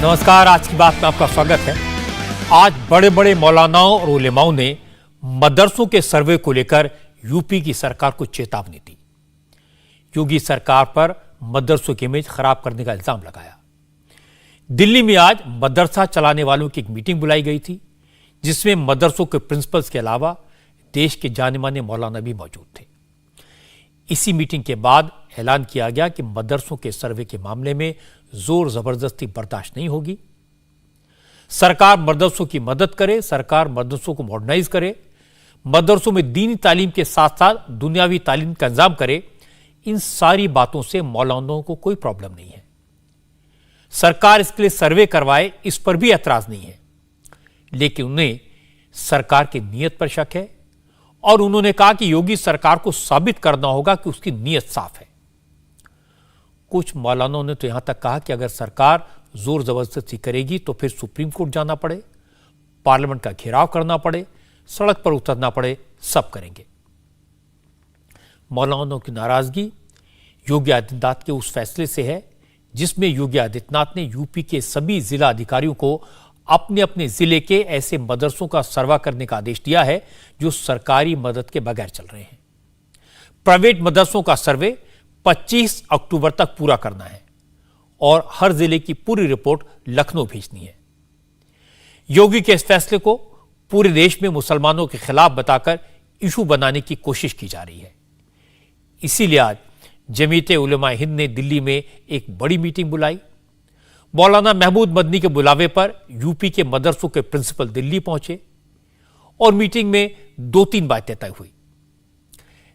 नमस्कार, आज की बात में आपका स्वागत है। आज बड़े बड़े मौलानाओं और उलेमाओं ने मदरसों के सर्वे को लेकर यूपी की सरकार को चेतावनी दी। योगी सरकार पर मदरसों की इमेज खराब करने का इल्जाम लगाया। दिल्ली में आज मदरसा चलाने वालों की एक मीटिंग बुलाई गई थी, जिसमें मदरसों के प्रिंसिपल्स के अलावा देश के जाने माने मौलाना भी मौजूद थे। इसी मीटिंग के बाद ऐलान किया गया कि मदरसों के सर्वे के मामले में जोर जबरदस्ती बर्दाश्त नहीं होगी। सरकार मदरसों की मदद करे, सरकार मदरसों को मॉडर्नाइज करे, मदरसों में दीनी तालीम के साथ साथ दुनियावी तालीम का इंतजाम करे। इन सारी बातों से मौलानाओं को कोई प्रॉब्लम नहीं है। सरकार इसके लिए सर्वे करवाए, इस पर भी एतराज नहीं है, लेकिन उन्हें सरकार की नीयत पर शक है और उन्होंने कहा कि योगी सरकार को साबित करना होगा कि उसकी नीयत साफ है। कुछ मौलानाओं ने तो यहां तक कहा कि अगर सरकार जोर जबरदस्ती करेगी तो फिर सुप्रीम कोर्ट जाना पड़े, पार्लियामेंट का घेराव करना पड़े, सड़क पर उतरना पड़े, सब करेंगे। मौलानाओं की नाराजगी योगी आदित्यनाथ के उस फैसले से है जिसमें योगी आदित्यनाथ ने यूपी के सभी जिला अधिकारियों को अपने अपने जिले के ऐसे मदरसों का सर्वे करने का आदेश दिया है जो सरकारी मदद के बगैर चल रहे हैं। प्राइवेट मदरसों का सर्वे 25 अक्टूबर तक पूरा करना है और हर जिले की पूरी रिपोर्ट लखनऊ भेजनी है। योगी के इस फैसले को पूरे देश में मुसलमानों के खिलाफ बताकर इशू बनाने की कोशिश की जा रही है। इसीलिए आज जमीयत उलमा हिंद ने दिल्ली में एक बड़ी मीटिंग बुलाई। मौलाना महमूद मदनी के बुलावे पर यूपी के मदरसों के प्रिंसिपल दिल्ली पहुंचे और मीटिंग में 2-3 बातें तय हुई।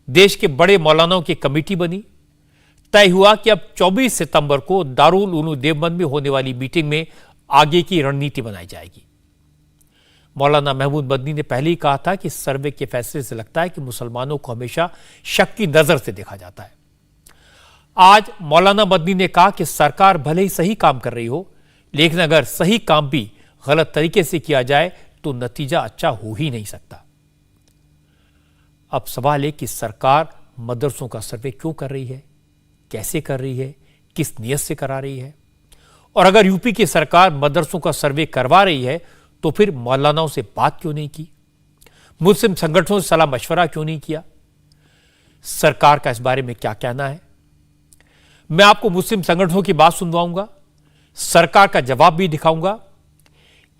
देश के बड़े मौलानाओं की कमेटी बनी। तय हुआ कि अब 24 सितंबर को दारुल उलूम देवबंद में होने वाली मीटिंग में आगे की रणनीति बनाई जाएगी। मौलाना महमूद मदनी ने पहले ही कहा था कि सर्वे के फैसले से लगता है कि मुसलमानों को हमेशा शक की नजर से देखा जाता है। आज मौलाना मदनी ने कहा कि सरकार भले ही सही काम कर रही हो, लेकिन अगर सही काम भी गलत तरीके से किया जाए तो नतीजा अच्छा हो ही नहीं सकता। अब सवाल है कि सरकार मदरसों का सर्वे क्यों कर रही है, कैसे कर रही है, किस नियत से करा रही है, और अगर यूपी की सरकार मदरसों का सर्वे करवा रही है तो फिर मौलानाओं से बात क्यों नहीं की, मुस्लिम संगठनों से सलाह मशवरा क्यों नहीं किया। सरकार का इस बारे में क्या कहना है, मैं आपको मुस्लिम संगठनों की बात सुनवाऊंगा, सरकार का जवाब भी दिखाऊंगा।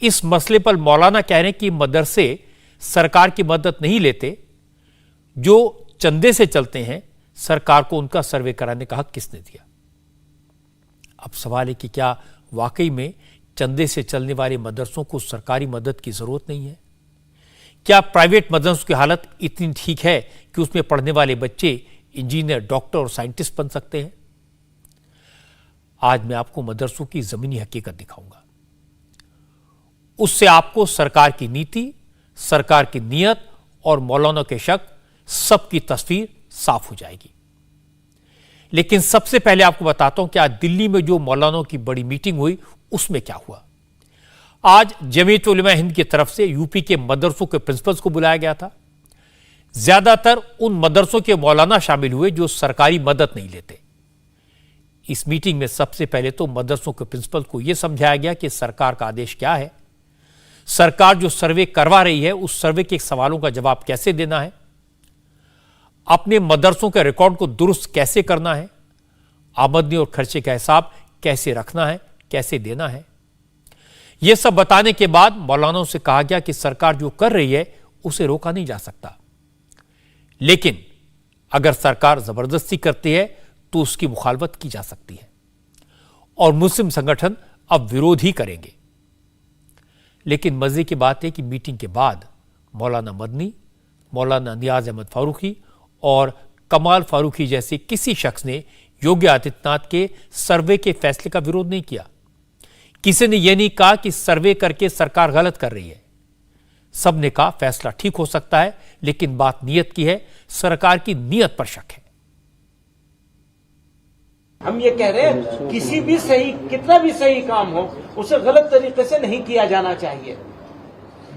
इस मसले पर मौलाना कह रहे हैं कि मदरसे सरकार की मदद नहीं लेते, जो चंदे से चलते हैं, सरकार को उनका सर्वे कराने का हक किसने दिया। अब सवाल है कि क्या वाकई में चंदे से चलने वाले मदरसों को सरकारी मदद की जरूरत नहीं है? क्या प्राइवेट मदरसों की हालत इतनी ठीक है कि उसमें पढ़ने वाले बच्चे इंजीनियर, डॉक्टर और साइंटिस्ट बन सकते हैं? आज मैं आपको मदरसों की जमीनी हकीकत दिखाऊंगा। उससे आपको सरकार की नीति, सरकार की नीयत और मौलाना के शक सबकी तस्वीर साफ हो जाएगी। लेकिन सबसे पहले आपको बताता हूं कि आज दिल्ली में जो मौलानाओं की बड़ी मीटिंग हुई उसमें क्या हुआ। आज जमीयत उलमा हिंद की तरफ से यूपी के मदरसों के प्रिंसिपल्स को बुलाया गया था। ज्यादातर उन मदरसों के मौलाना शामिल हुए जो सरकारी मदद नहीं लेते। इस मीटिंग में सबसे पहले तो मदरसों के प्रिंसिपल को यह समझाया गया कि सरकार का आदेश क्या है, सरकार जो सर्वे करवा रही है उस सर्वे के सवालों का जवाब कैसे देना है, अपने मदरसों के रिकॉर्ड को दुरुस्त कैसे करना है, आमदनी और खर्चे का हिसाब कैसे रखना है, कैसे देना है। यह सब बताने के बाद मौलानाओं से कहा गया कि सरकार जो कर रही है उसे रोका नहीं जा सकता, लेकिन अगर सरकार जबरदस्ती करती है तो उसकी मुखालफत की जा सकती है और मुस्लिम संगठन अब विरोध ही करेंगे। लेकिन मजे की बात है कि मीटिंग के बाद मौलाना मदनी, मौलाना नियाज अहमद फारूकी और कमाल फारूकी जैसे किसी शख्स ने योगी आदित्यनाथ के सर्वे के फैसले का विरोध नहीं किया। किसी ने यह नहीं कहा कि सर्वे करके सरकार गलत कर रही है। सबने कहा फैसला ठीक हो सकता है, लेकिन बात नीयत की है, सरकार की नीयत पर शक है। हम ये कह रहे हैं किसी भी सही, कितना भी सही काम हो उसे गलत तरीके से नहीं किया जाना चाहिए।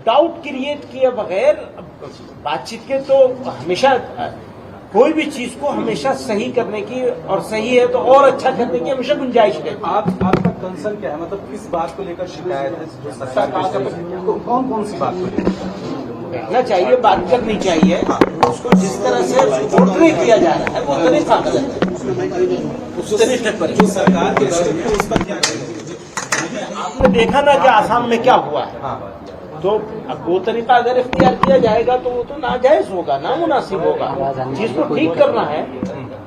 डाउट क्रिएट किए बगैर बातचीत के तो हमेशा कोई भी चीज को हमेशा सही करने की, और सही है तो और अच्छा करने की हमेशा गुंजाइश रहती है। आपका कंसर्न क्या है, मतलब किस बात को लेकर शिकायत है जो सरकार का, कौन कौन सी बात को लेकर बैठना चाहिए, बात करनी चाहिए। उसको जिस तरह से पोर्ट्रे किया जा रहा है वो तरीका गलत है, उस तरीके पर जो सरकार के उस पर क्या करेंगे? आपने देखा ना कि आसाम में क्या हुआ है। तो अब वो तरीका अगर इख्तियार किया जाएगा तो वो तो नाजायज होगा, नामुनासिब होगा। जिसको ठीक करना है,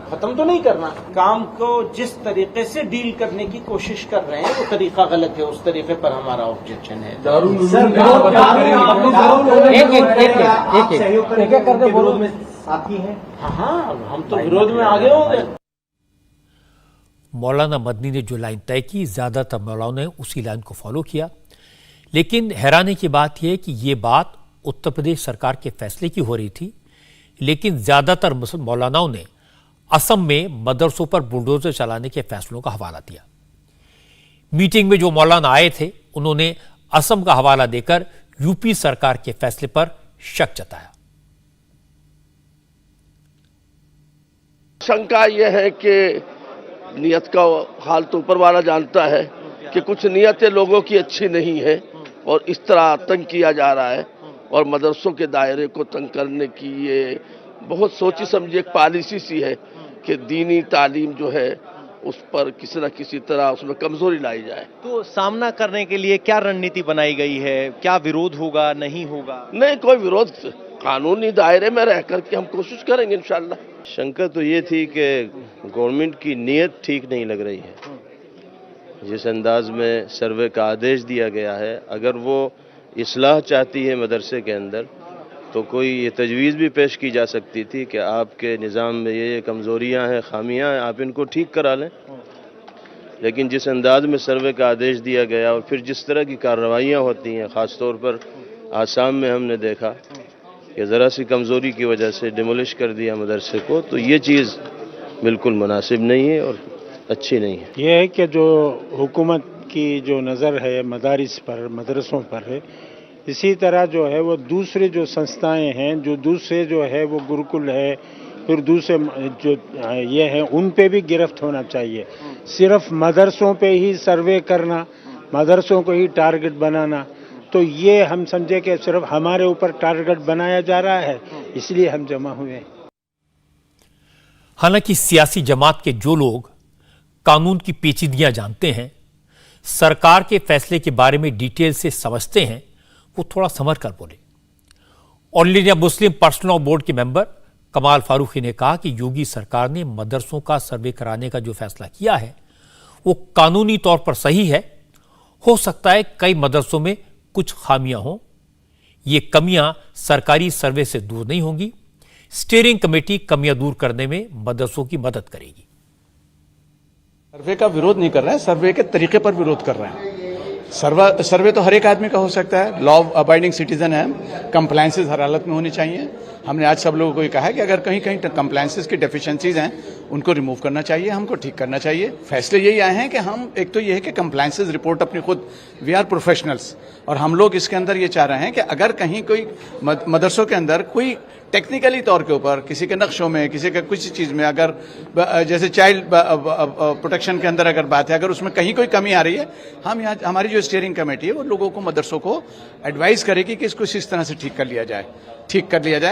खत्म तो नहीं करना। काम को जिस तरीके से डील करने की कोशिश कर रहे हैं वो तरीका गलत है, उस तरीके पर हमारा ऑब्जेक्शन है। विरोध में साथी हैं? हाँ, हम तो विरोध में आगे होंगे। मौलाना मदनी ने जो लाइन तय की, ज्यादातर मौलानाओं ने उसी लाइन को फॉलो किया। लेकिन हैरानी की बात यह है कि ये बात उत्तर प्रदेश सरकार के फैसले की हो रही थी, लेकिन ज्यादातर मौलानाओं ने असम में मदरसों पर बुलडोजर चलाने के फैसलों का हवाला दिया। मीटिंग में जो मौलाना आए थे उन्होंने असम का हवाला देकर यूपी सरकार के फैसले पर शक जताया। शंका यह है कि नियत का हाल तो ऊपर वाला जानता है कि कुछ नियतें लोगों की अच्छी नहीं है और इस तरह तंग किया जा रहा है, और मदरसों के दायरे को तंग करने की ये बहुत सोची समझी एक पॉलिसी सी है कि दीनी तालीम जो है उस पर किसी न किसी तरह उसमें कमजोरी लाई जाए। तो सामना करने के लिए क्या रणनीति बनाई गई है? क्या विरोध होगा, नहीं होगा? नहीं, कोई विरोध, कानूनी दायरे में रह करके हम कोशिश करेंगे इंशाल्लाह। शंका तो ये थी कि गवर्नमेंट की नीयत ठीक नहीं लग रही है। जिस अंदाज में सर्वे का आदेश दिया गया है, अगर वो इस्लाह चाहती है मदरसे के अंदर तो कोई ये तजवीज़ भी पेश की जा सकती थी कि आपके निज़ाम में ये कमज़ोरियाँ हैं, खामियाँ हैं, आप इनको ठीक करा लें। लेकिन जिस अंदाज में सर्वे का आदेश दिया गया और फिर जिस तरह की कार्रवाइयाँ होती हैं, ख़ास तौर पर आसाम में हमने देखा कि ज़रा सी कमज़ोरी की वजह से डिमोलिश कर दिया मदरसे को, तो ये चीज़ बिल्कुल मुनासिब नहीं है और अच्छी नहीं है। यह है कि जो हुकूमत की जो नज़र है मदारिस पर, मदरसों पर है, इसी तरह जो है वो दूसरे जो संस्थाएं हैं, जो दूसरे जो है वो गुरुकुल है, फिर दूसरे जो ये हैं उन पे भी गिरफ्त होना चाहिए। सिर्फ मदरसों पे ही सर्वे करना, मदरसों को ही टारगेट बनाना, तो ये हम समझे कि सिर्फ हमारे ऊपर टारगेट बनाया जा रहा है, इसलिए हम जमा हुए हैं। हालांकि सियासी जमात के जो लोग कानून की पेचीदगियां जानते हैं, सरकार के फैसले के बारे में डिटेल से समझते हैं, वो थोड़ा समझ कर बोले। All India Muslim personal law board के मेंबर कमाल फारूकी ने कहा कि योगी सरकार ने मदरसों का सर्वे कराने का जो फैसला किया है वो कानूनी तौर पर सही है। हो सकता है कई मदरसों में कुछ खामियां हों, ये कमियां सरकारी सर्वे से दूर नहीं होंगी। स्टीयरिंग कमेटी कमियां दूर करने में मदरसों की मदद करेगी। सर्वे का विरोध नहीं कर रहे हैं, सर्वे के तरीके पर विरोध कर रहे हैं। सर्वे तो हर एक आदमी का हो सकता है, लॉ अबाइडिंग सिटीजन है, कंप्लायंसेस हर हालत में होनी चाहिए। हमने आज सब लोगों को ये कहा है कि अगर कहीं कहीं कंप्लायंसेस की डेफिशिएंसीज हैं उनको रिमूव करना चाहिए, हमको ठीक करना चाहिए। फैसले यही आए हैं कि हम, एक तो ये है कि कंप्लायंसेस रिपोर्ट अपनी खुद, वी आर प्रोफेशनल्स, और हम लोग इसके अंदर ये चाह रहे हैं कि अगर कहीं कोई मदरसों के अंदर कोई टेक्निकली तौर के ऊपर किसी के नक्शों में, किसी के कुछ चीज़ में, अगर जैसे चाइल्ड प्रोटेक्शन के अंदर अगर बात है, अगर उसमें कहीं कोई कमी आ रही है, हम यहाँ, हमारी जो स्टीयरिंग कमेटी है वो लोगों को, मदरसों को एडवाइस करेगी कि इसको इस तरह से ठीक कर लिया जाए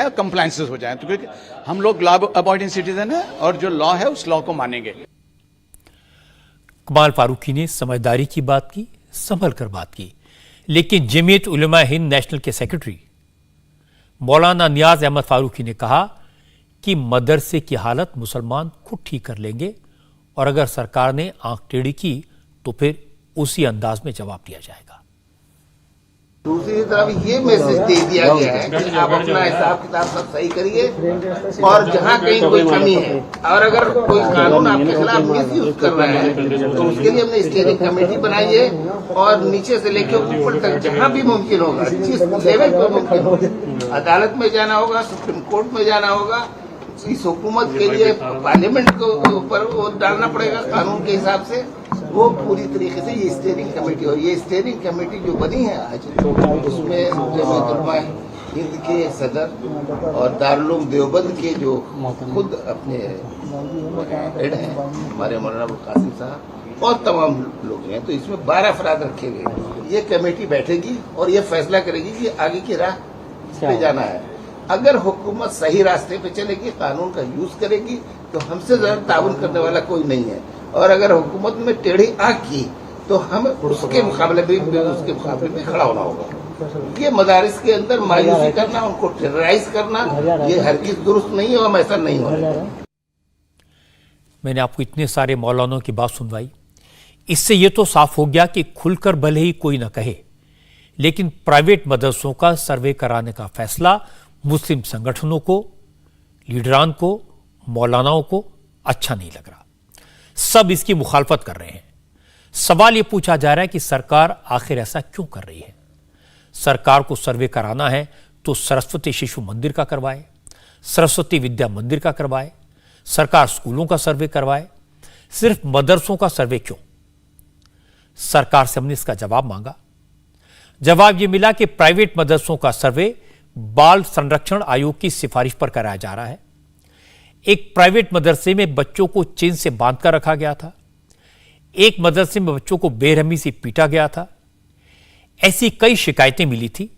और कंप्लायंसेस हो जाए। तो क्योंकि हम लोग लॉ अबाइडिंग सिटीजन है और जो लॉ है उस लॉ को मानेंगे। कमाल फारूकी ने समझदारी की बात की, संभल कर बात की, लेकिन जमीयत उलमा हिंद नेशनल के सेक्रेटरी मौलाना नियाज अहमद फारूकी ने कहा कि मदरसे की हालत मुसलमान खुद ठीक कर लेंगे और अगर सरकार ने आंख टेढ़ी की तो फिर उसी अंदाज में जवाब दिया जाएगा। दूसरी तरफ ये मैसेज दे दिया गया है कि आप अपना हिसाब किताब सब सही करिए और जहाँ कहीं कोई कमी है और अगर कोई कानून आपके खिलाफ मिसयूज कर रहा है तो उसके लिए हमने स्टीयरिंग कमेटी बनाई है और नीचे से लेकर ऊपर तक जहाँ भी मुमकिन होगा, जिस लेवल पर मुमकिन होगा, अदालत में जाना होगा, सुप्रीम कोर्ट में जाना होगा। इस हुकूमत के लिए पार्लियामेंट को ऊपर वो डालना पड़ेगा कानून के हिसाब से। वो पूरी तरीके से ये स्टीयरिंग कमेटी, और ये स्टीयरिंग कमेटी जो बनी है आज, उसमें जमीयत उलमा हिंद के सदर और दारुल देवबंद के जो खुद अपने हेड हैं हमारे मौलाना अबुल कासिम साहब और तमाम लोग हैं, तो इसमें 12 अफराद रखे गए हैं। ये कमेटी बैठेगी और ये फैसला करेगी कि आगे की राह पे जाना है। अगर हुकूमत सही रास्ते पे चलेगी, कानून का यूज करेगी, तो हमसे ज्यादा ताउन करने वाला कोई नहीं है। और अगर हुकूमत में टेढ़ी आंख की तो हमें उसके मुकाबले में खड़ा होना होगा। ये मदारिस के अंदर मायूसी करना, उनको टेरराइज करना, ये हरगिज़ दुरुस्त नहीं है और ऐसा नहीं होना। मैंने आपको इतने सारे मौलानों की बात सुनवाई, इससे ये तो साफ हो गया कि खुलकर भले ही कोई ना कहे, लेकिन प्राइवेट मदरसों का सर्वे कराने का फैसला मुस्लिम संगठनों को, लीडरान को, मौलानाओं को अच्छा नहीं लग रहा। सब इसकी मुखालफत कर रहे हैं। सवाल यह पूछा जा रहा है कि सरकार आखिर ऐसा क्यों कर रही है। सरकार को सर्वे कराना है तो सरस्वती शिशु मंदिर का करवाए, सरस्वती विद्या मंदिर का करवाए, सरकार स्कूलों का सर्वे करवाए, सिर्फ मदरसों का सर्वे क्यों? सरकार से हमने इसका जवाब मांगा। जवाब यह मिला कि प्राइवेट मदरसों का सर्वे बाल संरक्षण आयोग की सिफारिश पर कराया जा रहा है। एक प्राइवेट मदरसे में बच्चों को चेन से बांधकर रखा गया था, एक मदरसे में बच्चों को बेरहमी से पीटा गया था। ऐसी कई शिकायतें मिली थी।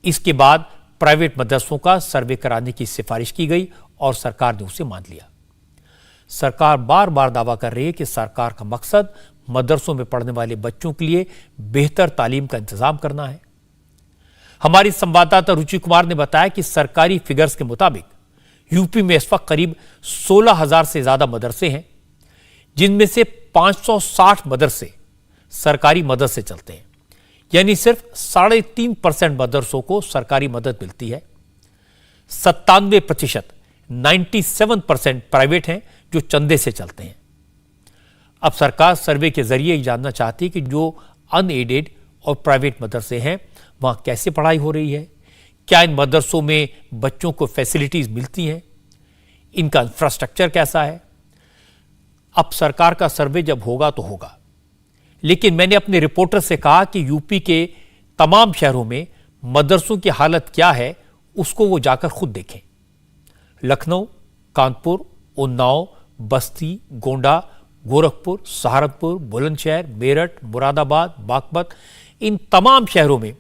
इसके बाद प्राइवेट मदरसों का सर्वे कराने की सिफारिश की गई और सरकार ने उसे मान लिया। सरकार बार बार दावा कर रही है कि सरकार का मकसद मदरसों में पढ़ने वाले बच्चों के लिए बेहतर तालीम का इंतजाम करना है। हमारी संवाददाता रुचि कुमार ने बताया कि सरकारी फिगर्स के मुताबिक यूपी में इस वक्त करीब 16,000 से ज्यादा मदरसे हैं, जिनमें से 560 मदरसे सरकारी मदद से चलते हैं। यानी सिर्फ 3.5% मदरसों को सरकारी मदद मिलती है। 97% 97% प्राइवेट हैं जो चंदे से चलते हैं। अब सरकार सर्वे के जरिए जानना चाहती है कि जो अनएडेड और प्राइवेट मदरसे हैं वहां कैसे पढ़ाई हो रही है, क्या इन मदरसों में बच्चों को फैसिलिटीज मिलती हैं, इनका इंफ्रास्ट्रक्चर कैसा है। अब सरकार का सर्वे जब होगा तो होगा, लेकिन मैंने अपने रिपोर्टर से कहा कि यूपी के तमाम शहरों में मदरसों की हालत क्या है उसको वो जाकर खुद देखें। लखनऊ, कानपुर, उन्नाव, बस्ती, गोंडा, गोरखपुर, सहारनपुर, बुलंदशहर, मेरठ, मुरादाबाद, बागपत, इन तमाम शहरों में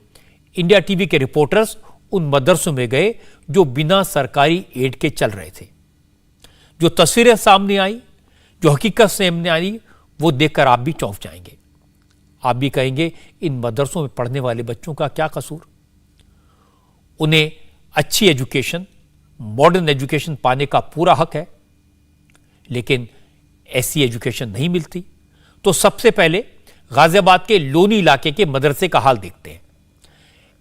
इंडिया टीवी के रिपोर्टर्स उन मदरसों में गए जो बिना सरकारी एड के चल रहे थे। जो तस्वीरें सामने आई, जो हकीकत सामने आई, वो देखकर आप भी चौंक जाएंगे। आप भी कहेंगे इन मदरसों में पढ़ने वाले बच्चों का क्या कसूर। उन्हें अच्छी एजुकेशन, मॉडर्न एजुकेशन पाने का पूरा हक है, लेकिन ऐसी एजुकेशन नहीं मिलती। तो सबसे पहले गाजियाबाद के लोनी इलाके के मदरसे का हाल देखते हैं।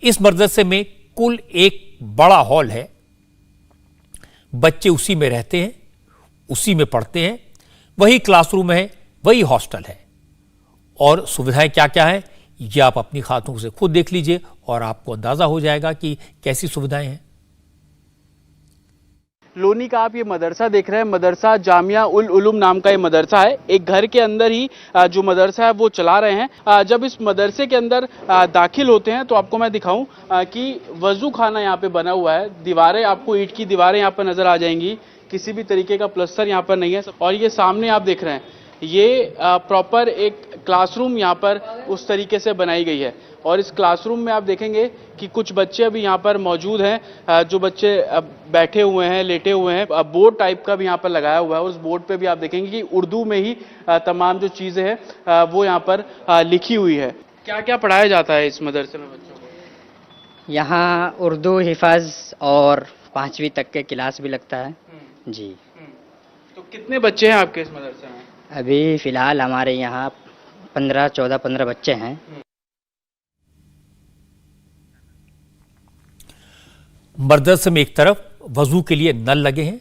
इस मदरसे में कुल एक बड़ा हॉल है, बच्चे उसी में रहते हैं, उसी में पढ़ते हैं, वही क्लासरूम है, वही हॉस्टल है। और सुविधाएं क्या क्या हैं ये आप अपनी खातों से खुद देख लीजिए और आपको अंदाजा हो जाएगा कि कैसी सुविधाएं हैं। लोनी का आप ये मदरसा देख रहे हैं, मदरसा जामिया उल उलूम नाम का ये मदरसा है। एक घर के अंदर ही जो मदरसा है वो चला रहे हैं। जब इस मदरसे के अंदर दाखिल होते हैं तो आपको मैं दिखाऊं कि वजू खाना यहाँ पे बना हुआ है। दीवारें, आपको ईंट की दीवारें यहाँ पर नजर आ जाएंगी, किसी भी तरीके का प्लास्टर यहाँ पर नहीं है। और ये सामने आप देख रहे हैं, ये प्रॉपर एक क्लासरूम यहाँ पर उस तरीके से बनाई गई है। और इस क्लासरूम में आप देखेंगे कि कुछ बच्चे अभी यहाँ पर मौजूद हैं, जो बच्चे बैठे हुए हैं, लेटे हुए हैं। बोर्ड टाइप का भी यहाँ पर लगाया हुआ है। उस बोर्ड पे भी आप देखेंगे कि उर्दू में ही तमाम जो चीज़ें हैं वो यहाँ पर लिखी हुई है। क्या क्या पढ़ाया जाता है इस मदरसे में बच्चों को? यहाँ उर्दू हिफाज और 5वीं तक के क्लास भी लगता है जी। तो कितने बच्चे हैं आपके इस मदरसे में? अभी फ़िलहाल हमारे यहाँ 15 बच्चे हैं। मदरसे में एक तरफ वजू के लिए नल लगे हैं,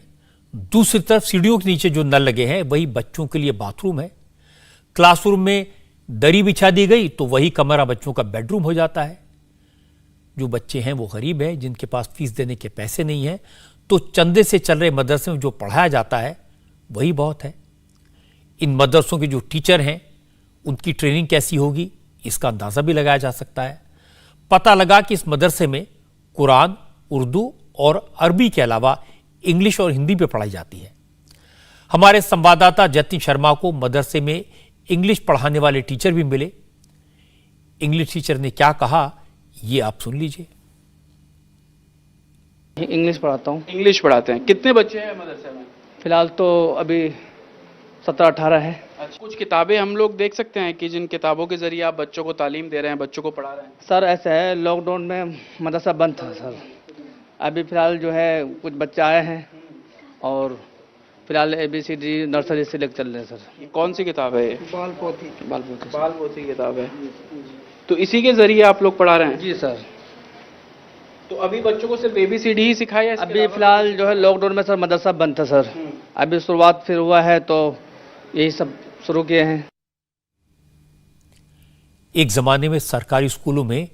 दूसरी तरफ सीढ़ियों के नीचे जो नल लगे हैं वही बच्चों के लिए बाथरूम है। क्लासरूम में दरी बिछा दी गई तो वही कमरा बच्चों का बेडरूम हो जाता है। जो बच्चे हैं वो गरीब हैं, जिनके पास फीस देने के पैसे नहीं हैं, तो चंदे से चल रहे मदरसे में जो पढ़ाया जाता है वही बहुत है। इन मदरसों के जो टीचर हैं उनकी ट्रेनिंग कैसी होगी इसका अंदाज़ा भी लगाया जा सकता है। पता लगा कि इस मदरसे में कुरान, उर्दू और अरबी के अलावा इंग्लिश और हिंदी भी पढ़ाई जाती है। हमारे संवाददाता जतिन शर्मा को मदरसे में इंग्लिश पढ़ाने वाले टीचर भी मिले। इंग्लिश टीचर ने क्या कहा, ये आप सुन लीजिए। इंग्लिश पढ़ाता हूँ। इंग्लिश पढ़ाते हैं। कितने बच्चे हैं मदरसे में? फिलहाल तो अभी 17-18 है। अच्छा, कुछ किताबें हम लोग देख सकते हैं कि जिन किताबों के जरिए आप बच्चों को तालीम दे रहे हैं, बच्चों को पढ़ा रहे हैं? सर ऐसा है, लॉकडाउन में मदरसा बंद था सर। अभी फिलहाल जो है कुछ बच्चे आए हैं और फिलहाल ABCD नर्सरी से लेकर चल रहे हैं सर। कौन सी किताब है ये? बाल पोथी किताब है। तो इसी के जरिए आप लोग पढ़ा रहे हैं? जी सर। तो अभी बच्चों को सिर्फ ABCD ही सिखाया? अभी फिलहाल जो है लॉकडाउन में सर मदरसा बंद था सर। अभी शुरुआत फिर हुआ है तो यही सब शुरू किए हैं। एक जमाने में सरकारी स्कूलों में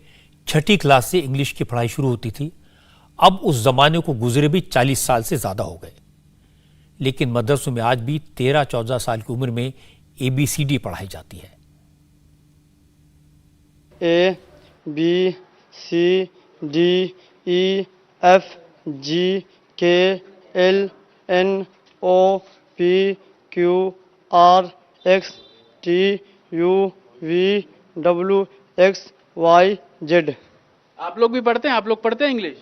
6ठी क्लास से इंग्लिश की पढ़ाई शुरू होती थी। अब उस जमाने को गुजरे भी 40 साल से ज्यादा हो गए, लेकिन मदरसों में आज भी 13-14 साल की उम्र में ABCD पढ़ाई जाती है। ABCDEFGHLNOPQRSTUVWXYZ। आप लोग भी पढ़ते हैं? आप लोग पढ़ते हैं इंग्लिश?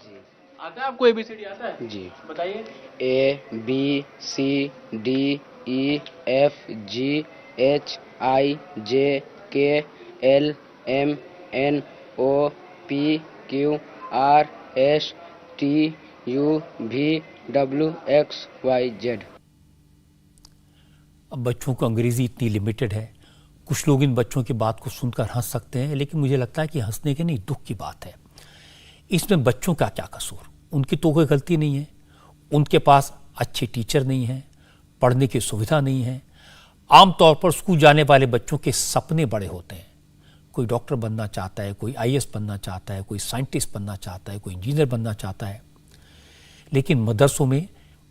आता है आपको? ABCD आता है? जी बताइए। ABCDEFGHIJKLMNOPQRSTUVWXYZ। अब बच्चों को अंग्रेजी इतनी लिमिटेड है, कुछ लोग इन बच्चों की बात को सुनकर हंस सकते हैं, लेकिन मुझे लगता है कि हंसने के नहीं, दुख की बात है। इसमें बच्चों का क्या कसूर? उनकी तो कोई गलती नहीं है। उनके पास अच्छे टीचर नहीं हैं, पढ़ने की सुविधा नहीं है। आमतौर पर स्कूल जाने वाले बच्चों के सपने बड़े होते हैं। कोई डॉक्टर बनना चाहता है, कोई IAS बनना चाहता है, कोई साइंटिस्ट बनना चाहता है, कोई इंजीनियर बनना चाहता है। लेकिन मदरसों में,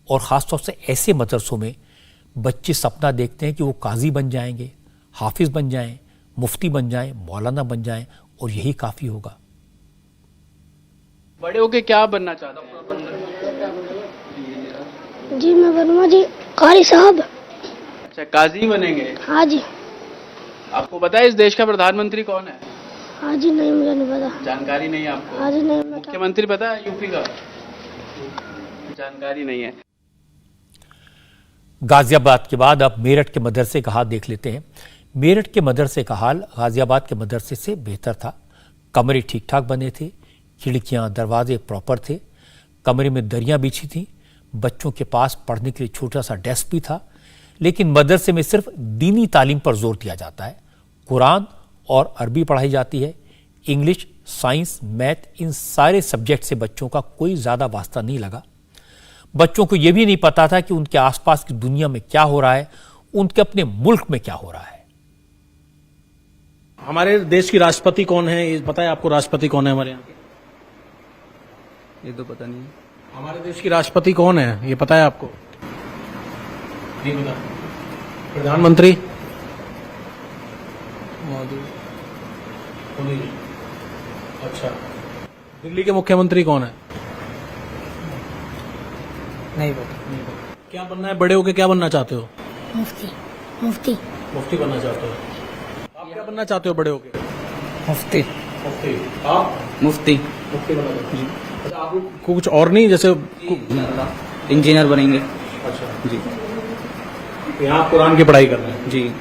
और ख़ासतौर से ऐसे मदरसों में, बच्चे सपना देखते हैं कि वो काजी बन जाएंगे, हाफिज बन जाएं, मुफ्ती बन जाएं, मौलाना बन जाएं, और यही काफ़ी होगा। बड़े होके क्या बनना चाहते हैं? जी मैं बनूंगा जी कारी साहब। अच्छा, काजी बनेंगे? हाँ जी। आपको पता है इस देश का प्रधानमंत्री कौन है? हाँ जी नहीं, मुझे नहीं पता। जानकारी नहीं है आपको? हाँ जी नहीं। मुख्यमंत्री पता है यूपी का? जानकारी नहीं है। गाजियाबाद के बाद अब मेरठ के मदरसे का हाल देख लेते हैं। मेरठ के मदरसे का हाल गाजियाबाद के मदरसे से बेहतर था। कमरे ठीक ठाक बने थे, खिड़कियां दरवाजे प्रॉपर थे, कमरे में दरियां बिछी थी, बच्चों के पास पढ़ने के लिए छोटा सा डेस्क भी था। लेकिन मदरसे में सिर्फ दीनी तालीम पर जोर दिया जाता है। कुरान और अरबी पढ़ाई जाती है। इंग्लिश, साइंस, मैथ, इन सारे सब्जेक्ट से बच्चों का कोई ज़्यादा वास्ता नहीं लगा। बच्चों को यह भी नहीं पता था कि उनके आसपास की दुनिया में क्या हो रहा है, उनके अपने मुल्क में क्या हो रहा है। हमारे देश की राष्ट्रपति कौन है, ये पता है आपको? राष्ट्रपति कौन है हमारे यहाँ? ये तो पता नहीं। हमारे देश की राष्ट्रपति कौन है, ये पता है आपको? नहीं पता। प्रधानमंत्री? मोदी। अच्छा। दिल्ली के मुख्यमंत्री कौन है? नहीं पता। क्या बनना है बड़े होके, क्या बनना चाहते हो? मुफ्ती। मुफ्ती। मुफ्ती बनना चाहते हो? आप क्या बनना चाहते हो बड़े होके? मुफ्ती। मुफ्ती। आप? मुफ्ती। मुफ्ती बनना चाहते हो? अच्छा, आपको कुछ और नहीं, जैसे इंजीनियर बनेंगे? अच्छा जी। यहाँ आप कुरान की पढ़ाई कर रहे हैं? जी।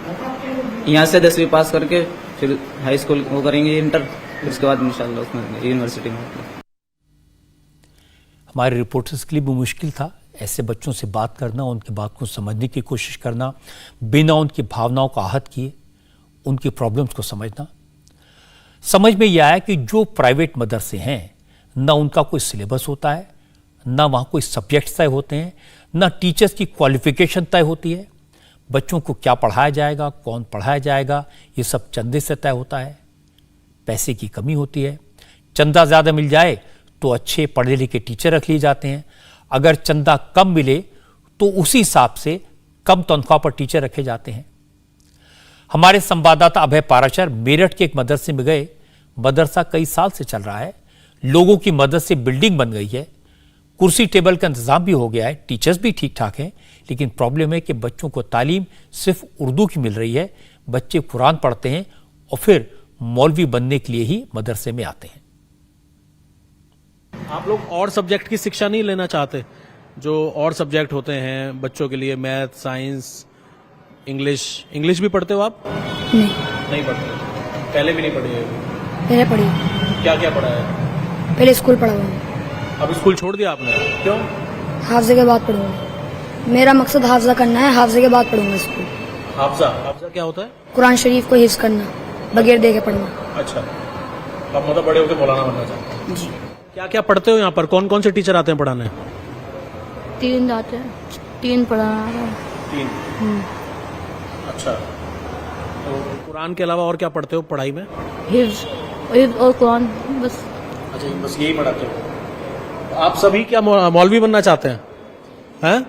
यहाँ से 10वीं पास करके फिर हाई स्कूल वो करेंगे, इंटर, उसके बाद इंशाल्लाह उसमें यूनिवर्सिटी में। हमारे रिपोर्टर्स के लिए भी मुश्किल था ऐसे बच्चों से बात करना, उनकी बात को समझने की कोशिश करना, बिना उनकी भावनाओं को आहत किए उनकी प्रॉब्लम्स को समझना। समझ में यह आया कि जो प्राइवेट मदरसे हैं, ना उनका कोई सिलेबस होता है, ना वहाँ कोई सब्जेक्ट्स तय होते हैं, ना टीचर्स की क्वालिफिकेशन तय होती है। बच्चों को क्या पढ़ाया जाएगा, कौन पढ़ाया जाएगा, ये सब चंदे से तय होता है। पैसे की कमी होती है। चंदा ज़्यादा मिल जाए तो अच्छे पढ़े लिखे टीचर रख लिए जाते हैं। अगर चंदा कम मिले तो उसी हिसाब से कम तनख्वाह पर टीचर रखे जाते हैं। हमारे संवाददाता अभय पाराशर मेरठ के एक मदरसे में गए। मदरसा कई साल से चल रहा है, लोगों की मदद से बिल्डिंग बन गई है, कुर्सी टेबल का इंतजाम भी हो गया है, टीचर्स भी ठीक ठाक हैं, लेकिन प्रॉब्लम है कि बच्चों को तालीम सिर्फ उर्दू की मिल रही है। बच्चे कुरान पढ़ते हैं और फिर मौलवी बनने के लिए ही मदरसे में आते हैं। आप लोग और सब्जेक्ट की शिक्षा नहीं लेना चाहते? जो और सब्जेक्ट होते हैं बच्चों के लिए, मैथ, साइंस, इंग्लिश भी पढ़ते हो आप? नहीं पढ़ते। पहले भी नहीं पढ़ी है? पहले पढ़ी। क्या क्या पढ़ा है? पहले स्कूल पढ़ा हुआ। अब स्कूल छोड़ दिया आपने? क्यों? हाफजे के बाद पढ़ूंगा। मेरा मकसद हाफजा करना है, हाफजे के बाद पढ़ूंगा स्कूल। हाफजा क्या होता है? कुरान शरीफ को हिफ्ज करना, बगैर देखे पढ़ना। अच्छा, अब मतलब बड़े होकर मौलाना बनना चाहते हैं? जी। क्या क्या पढ़ते हो यहाँ पर? कौन कौन से टीचर आते हैं पढ़ाने? 3 आते हैं, 3 पढ़ाना। 3? अच्छा, तो कुरान के अलावा और क्या पढ़ते हो पढ़ाई में? हिफ्ज और कुरान, बस। अच्छा, बस यही पढ़ाते हो। आप सभी क्या मौलवी बनना चाहते हैं? हैं?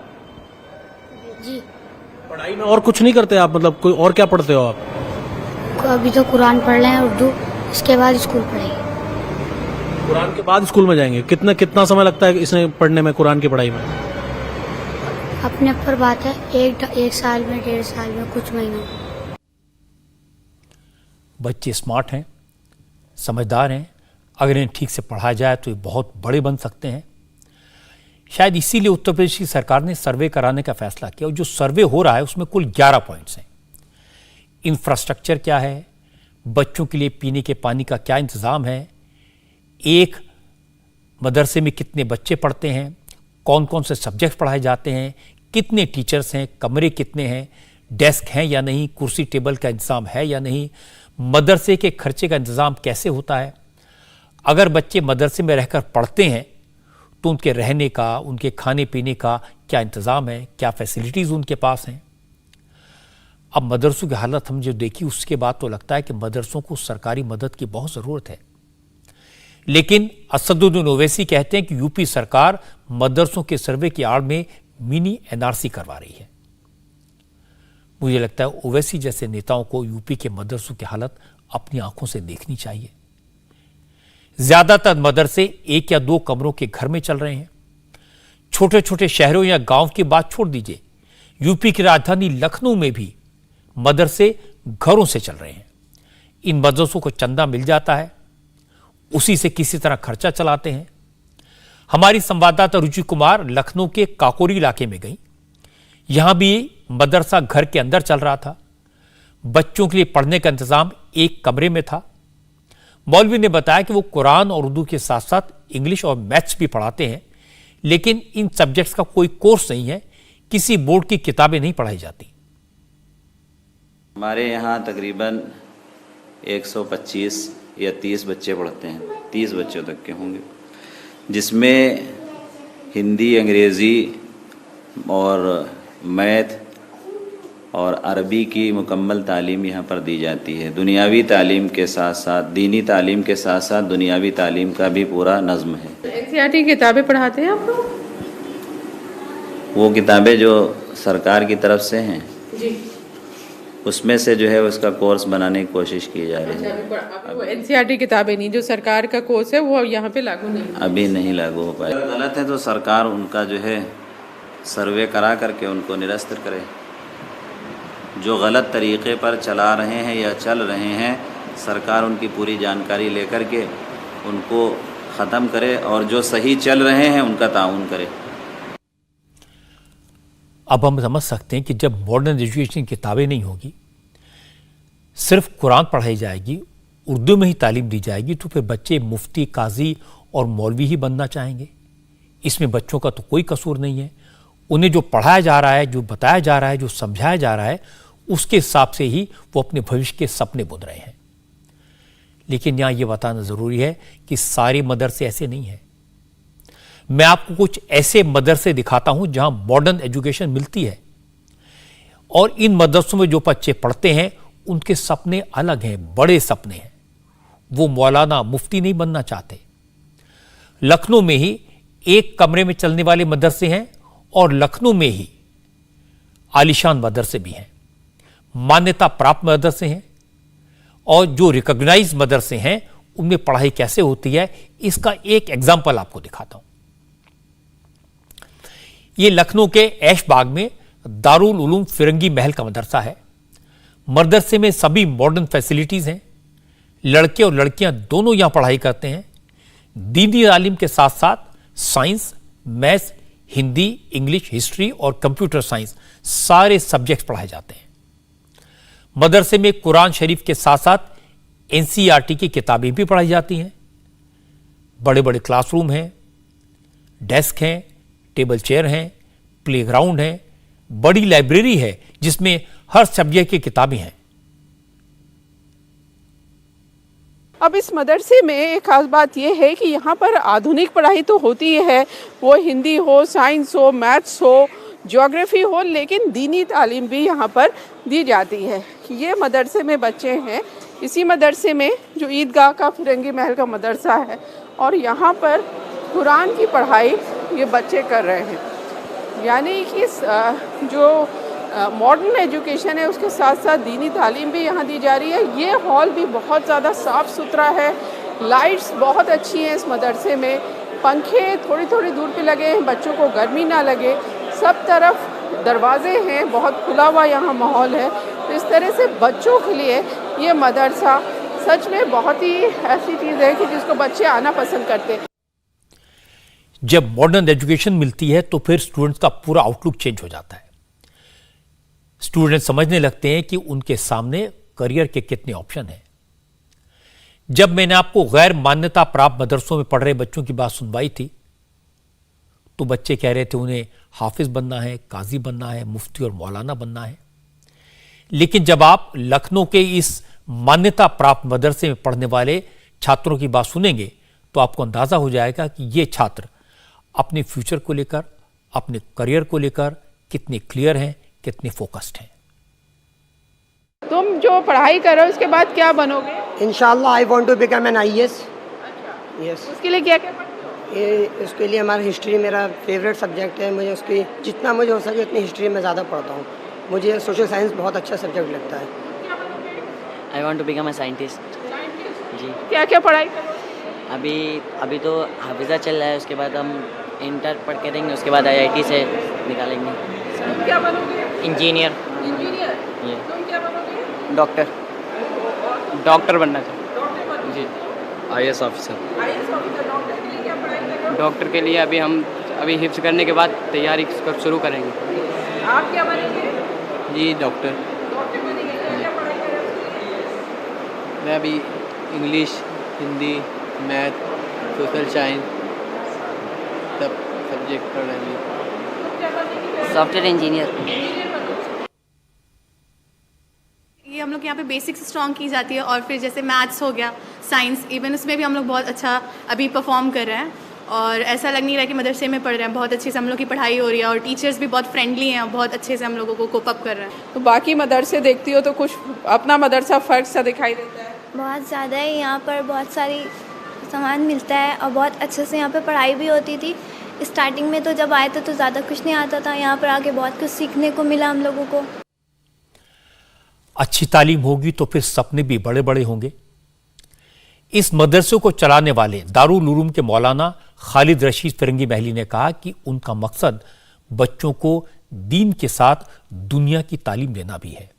जी। पढ़ाई में और कुछ नहीं करते आप? मतलब कोई और क्या पढ़ते हो आप? अभी तो कुरान पढ़ रहे हैं उर्दू, इसके बाद स्कूल पढ़ेंगे। कुरान के बाद स्कूल में जाएंगे? कितना समय लगता है इसमें पढ़ने में, कुरान की पढ़ाई में? अपने ऊपर बात है, 1 साल में, 1.5 साल में, कुछ महीनों। बच्चे स्मार्ट हैं, समझदार हैं, अगर इन्हें ठीक से पढ़ाया जाए तो ये बहुत बड़े बन सकते हैं। शायद इसीलिए उत्तर प्रदेश की सरकार ने सर्वे कराने का फैसला किया, और जो सर्वे हो रहा है उसमें कुल 11 पॉइंट्स हैं। इंफ्रास्ट्रक्चर क्या है, बच्चों के लिए पीने के पानी का क्या इंतज़ाम है, एक मदरसे में कितने बच्चे पढ़ते हैं, कौन कौन से सब्जेक्ट पढ़ाए जाते हैं, कितने टीचर्स हैं, कमरे कितने हैं, डेस्क हैं या नहीं, कुर्सी टेबल का इंतज़ाम है या नहीं, मदरसे के खर्चे का इंतज़ाम कैसे होता है, अगर बच्चे मदरसे में रहकर पढ़ते हैं तो उनके रहने का, उनके खाने पीने का क्या इंतज़ाम है, क्या फैसिलिटीज़ उनके पास हैं। अब मदरसों की हालत हम जो देखी उसके बाद तो लगता है कि मदरसों को सरकारी मदद की बहुत ज़रूरत है, लेकिन असदुद्दीन ओवैसी कहते हैं कि यूपी सरकार मदरसों के सर्वे की आड़ में मिनी एनआरसी करवा रही है। मुझे लगता है ओवैसी जैसे नेताओं को यूपी के मदरसों की हालत अपनी आंखों से देखनी चाहिए। ज्यादातर मदरसे 1 या 2 कमरों के घर में चल रहे हैं। छोटे छोटे शहरों या गांव की बात छोड़ दीजिए, यूपी की राजधानी लखनऊ में भी मदरसे घरों से चल रहे हैं। इन मदरसों को चंदा मिल जाता है, उसी से किसी तरह खर्चा चलाते हैं। हमारी संवाददाता रुचि कुमार लखनऊ के काकोरी इलाके में गई। यहां भी मदरसा घर के अंदर चल रहा था। बच्चों के लिए पढ़ने का इंतजाम एक कमरे में था। मौलवी ने बताया कि वो कुरान और उर्दू के साथ साथ इंग्लिश और मैथ्स भी पढ़ाते हैं, लेकिन इन सब्जेक्ट्स का कोई कोर्स नहीं है, किसी बोर्ड की किताबें नहीं पढ़ाई जाती। हमारे यहाँ तकरीबन 125 या 30 बच्चे पढ़ते हैं, 30 बच्चों तक के होंगे, जिसमें हिंदी, अंग्रेज़ी और मैथ और अरबी की मुकम्मल तालीम यहाँ पर दी जाती है। दुनियावी तालीम के साथ साथ, दीनी तालीम के साथ साथ दुनियावी तालीम का भी पूरा नज़्म है। एनसीईआरटी की किताबें पढ़ाते हैं आप लोग? वो किताबें जो सरकार की तरफ से हैं जी, उसमें से जो है उसका कोर्स बनाने की कोशिश की जा रही है। वो एनसीईआरटी किताबें नहीं, जो सरकार का कोर्स है वो यहाँ पे लागू नहीं, अभी नहीं लागू हो पाए। अगर गलत है तो सरकार उनका जो है सर्वे करा करके उनको निरस्त करे। जो गलत तरीके पर चला रहे हैं या चल रहे हैं, सरकार उनकी पूरी जानकारी लेकर के उनको ख़त्म करे, और जो सही चल रहे हैं उनका ताउन करे। अब हम समझ सकते हैं कि जब मॉडर्न एजुकेशन की किताबें नहीं होगी, सिर्फ कुरान पढ़ाई जाएगी, उर्दू में ही तालीम दी जाएगी, तो फिर बच्चे मुफ्ती, काजी और मौलवी ही बनना चाहेंगे। इसमें बच्चों का तो कोई कसूर नहीं है। उन्हें जो पढ़ाया जा रहा है, जो बताया जा रहा है, जो समझाया जा रहा है, उसके हिसाब से ही वो अपने भविष्य के सपने बुन रहे हैं। लेकिन यहाँ ये बताना ज़रूरी है कि सारे मदरसे ऐसे नहीं हैं। मैं आपको कुछ ऐसे मदरसे दिखाता हूं जहां मॉडर्न एजुकेशन मिलती है, और इन मदरसों में जो बच्चे पढ़ते हैं उनके सपने अलग हैं, बड़े सपने हैं। वो मौलाना, मुफ्ती नहीं बनना चाहते। लखनऊ में ही एक कमरे में चलने वाले मदरसे हैं, और लखनऊ में ही आलीशान मदरसे भी हैं, मान्यता प्राप्त मदरसे हैं, और जो रिकॉग्नाइज मदरसे हैं उनमें पढ़ाई कैसे होती है इसका एक एग्जाम्पल आपको दिखाता हूं। यह लखनऊ के ऐशबाग में दारुल उलूम फिरंगी महल का मदरसा है। मदरसे में सभी मॉडर्न फैसिलिटीज हैं। लड़के और लड़कियां दोनों यहां पढ़ाई करते हैं। दीनी तालीम के साथ साथ science, maths, Hindi, English, history और कंप्यूटर साइंस सारे सब्जेक्ट्स पढ़ाए जाते हैं। मदरसे में कुरान शरीफ के साथ साथ एनसीईआरटी की किताबें भी पढ़ाई जाती हैं। बड़े बड़े क्लासरूम हैं, डेस्क हैं, टेबल चेयर हैं, प्लेग्राउंड है, बड़ी लाइब्रेरी है जिसमें हर सब्जेक्ट की किताबें हैं। अब इस मदरसे में एक खास बात यह है कि यहाँ पर आधुनिक पढ़ाई तो होती है, वो हिंदी हो, साइंस हो, मैथ्स हो, ज्योग्राफी हो, लेकिन दीनी तालीम भी यहाँ पर दी जाती है। ये मदरसे में बच्चे हैं, इसी मदरसे में जो ईदगाह का फिरंगी महल का मदरसा है, और यहाँ पर कुरान की पढ़ाई ये बच्चे कर रहे हैं। यानी कि जो मॉडर्न एजुकेशन है उसके साथ साथ दीनी तालीम भी यहाँ दी जा रही है। ये हॉल भी बहुत ज़्यादा साफ़ सुथरा है, लाइट्स बहुत अच्छी हैं इस मदरसे में, पंखे थोड़ी थोड़ी दूर पे लगे हैं, बच्चों को गर्मी ना लगे, सब तरफ दरवाजे हैं, बहुत खुला हुआ यहाँ माहौल है। तो इस तरह से बच्चों के लिए ये मदरसा सच में बहुत ही ऐसी चीज़ है कि जिसको बच्चे आना पसंद करते हैं। जब मॉडर्न एजुकेशन मिलती है तो फिर स्टूडेंट्स का पूरा आउटलुक चेंज हो जाता है। स्टूडेंट समझने लगते हैं कि उनके सामने करियर के कितने ऑप्शन हैं। जब मैंने आपको गैर मान्यता प्राप्त मदरसों में पढ़ रहे बच्चों की बात सुनवाई थी तो बच्चे कह रहे थे उन्हें हाफिज बनना है, काजी बनना है, मुफ्ती और मौलाना बनना है। लेकिन जब आप लखनऊ के इस मान्यता प्राप्त मदरसे में पढ़ने वाले छात्रों की बात सुनेंगे तो आपको अंदाजा हो जाएगा कि ये छात्र अपने फ्यूचर को लेकर, अपने करियर को लेकर कितने क्लियर हैं, कितने फोकस्ड हैं। तुम जो पढ़ाई कर रहे हो उसके बाद क्या बनोगे? इंशाल्लाह I want to become an IAS. Yes. उसके लिए क्या क्या उसके लिए हमारा हिस्ट्री मेरा फेवरेट सब्जेक्ट है। मुझे उसकी जितना मुझे हो सके उतनी हिस्ट्री में ज़्यादा पढ़ता हूँ। मुझे सोशल साइंस बहुत अच्छा सब्जेक्ट लगता है। I want to become a scientist. जी। क्या क्या पढ़ाई करोगे? अभी तो हाफिज़ा चल रहा है, उसके बाद हम इंटर पढ़ के देंगे, उसके बाद आईआईटी से निकालेंगे। तुम क्या बनोगे? इंजीनियर। तुम क्या बनोगे? डॉक्टर बनना चाहिए जी। IAS officer. डॉक्टर के लिए क्या पढ़ाई करोगे? डॉक्टर के लिए हम हिफ्ज़ करने के बाद तैयारी शुरू करेंगे। आप क्या बनेंगे? जी डॉक्टर। डॉक्टर बनेंगे, क्या पढ़ाई करोगे? मैं अभी English, Hindi, math, social science सब सब्जेक्ट पढ़ रहे हैं। Software engineer. ये हम लोग यहाँ पे बेसिक्स स्ट्रॉन्ग की जाती है, और फिर जैसे मैथ्स हो गया, साइंस, इवन उसमें भी हम लोग बहुत अच्छा अभी परफॉर्म कर रहे हैं। और ऐसा लग नहीं रहा कि मदरसे में पढ़ रहे हैं, बहुत अच्छे से हम लोग की पढ़ाई हो रही है और टीचर्स भी बहुत फ्रेंडली हैं और बहुत अच्छे से हम लोगों को कोप अप कर रहे हैं। तो बाकी मदरसे देखती हो तो कुछ अपना मदरसा फ़र्क सा दिखाई देता है? बहुत ज़्यादा है। यहाँ पर बहुत सारी सामान मिलता है और बहुत अच्छे से यहाँ पे पढ़ाई भी होती थी। स्टार्टिंग में तो जब आए थे तो ज़्यादा कुछ नहीं आता था, यहाँ पर आके बहुत कुछ सीखने को मिला हम लोगों को। अच्छी तालीम होगी तो फिर सपने भी बड़े बड़े होंगे। इस मदरसे को चलाने वाले दारुल उलूम के मौलाना खालिद रशीद फिरंगी महली ने कहा कि उनका मकसद बच्चों को दीन के साथ दुनिया की तालीम देना भी है।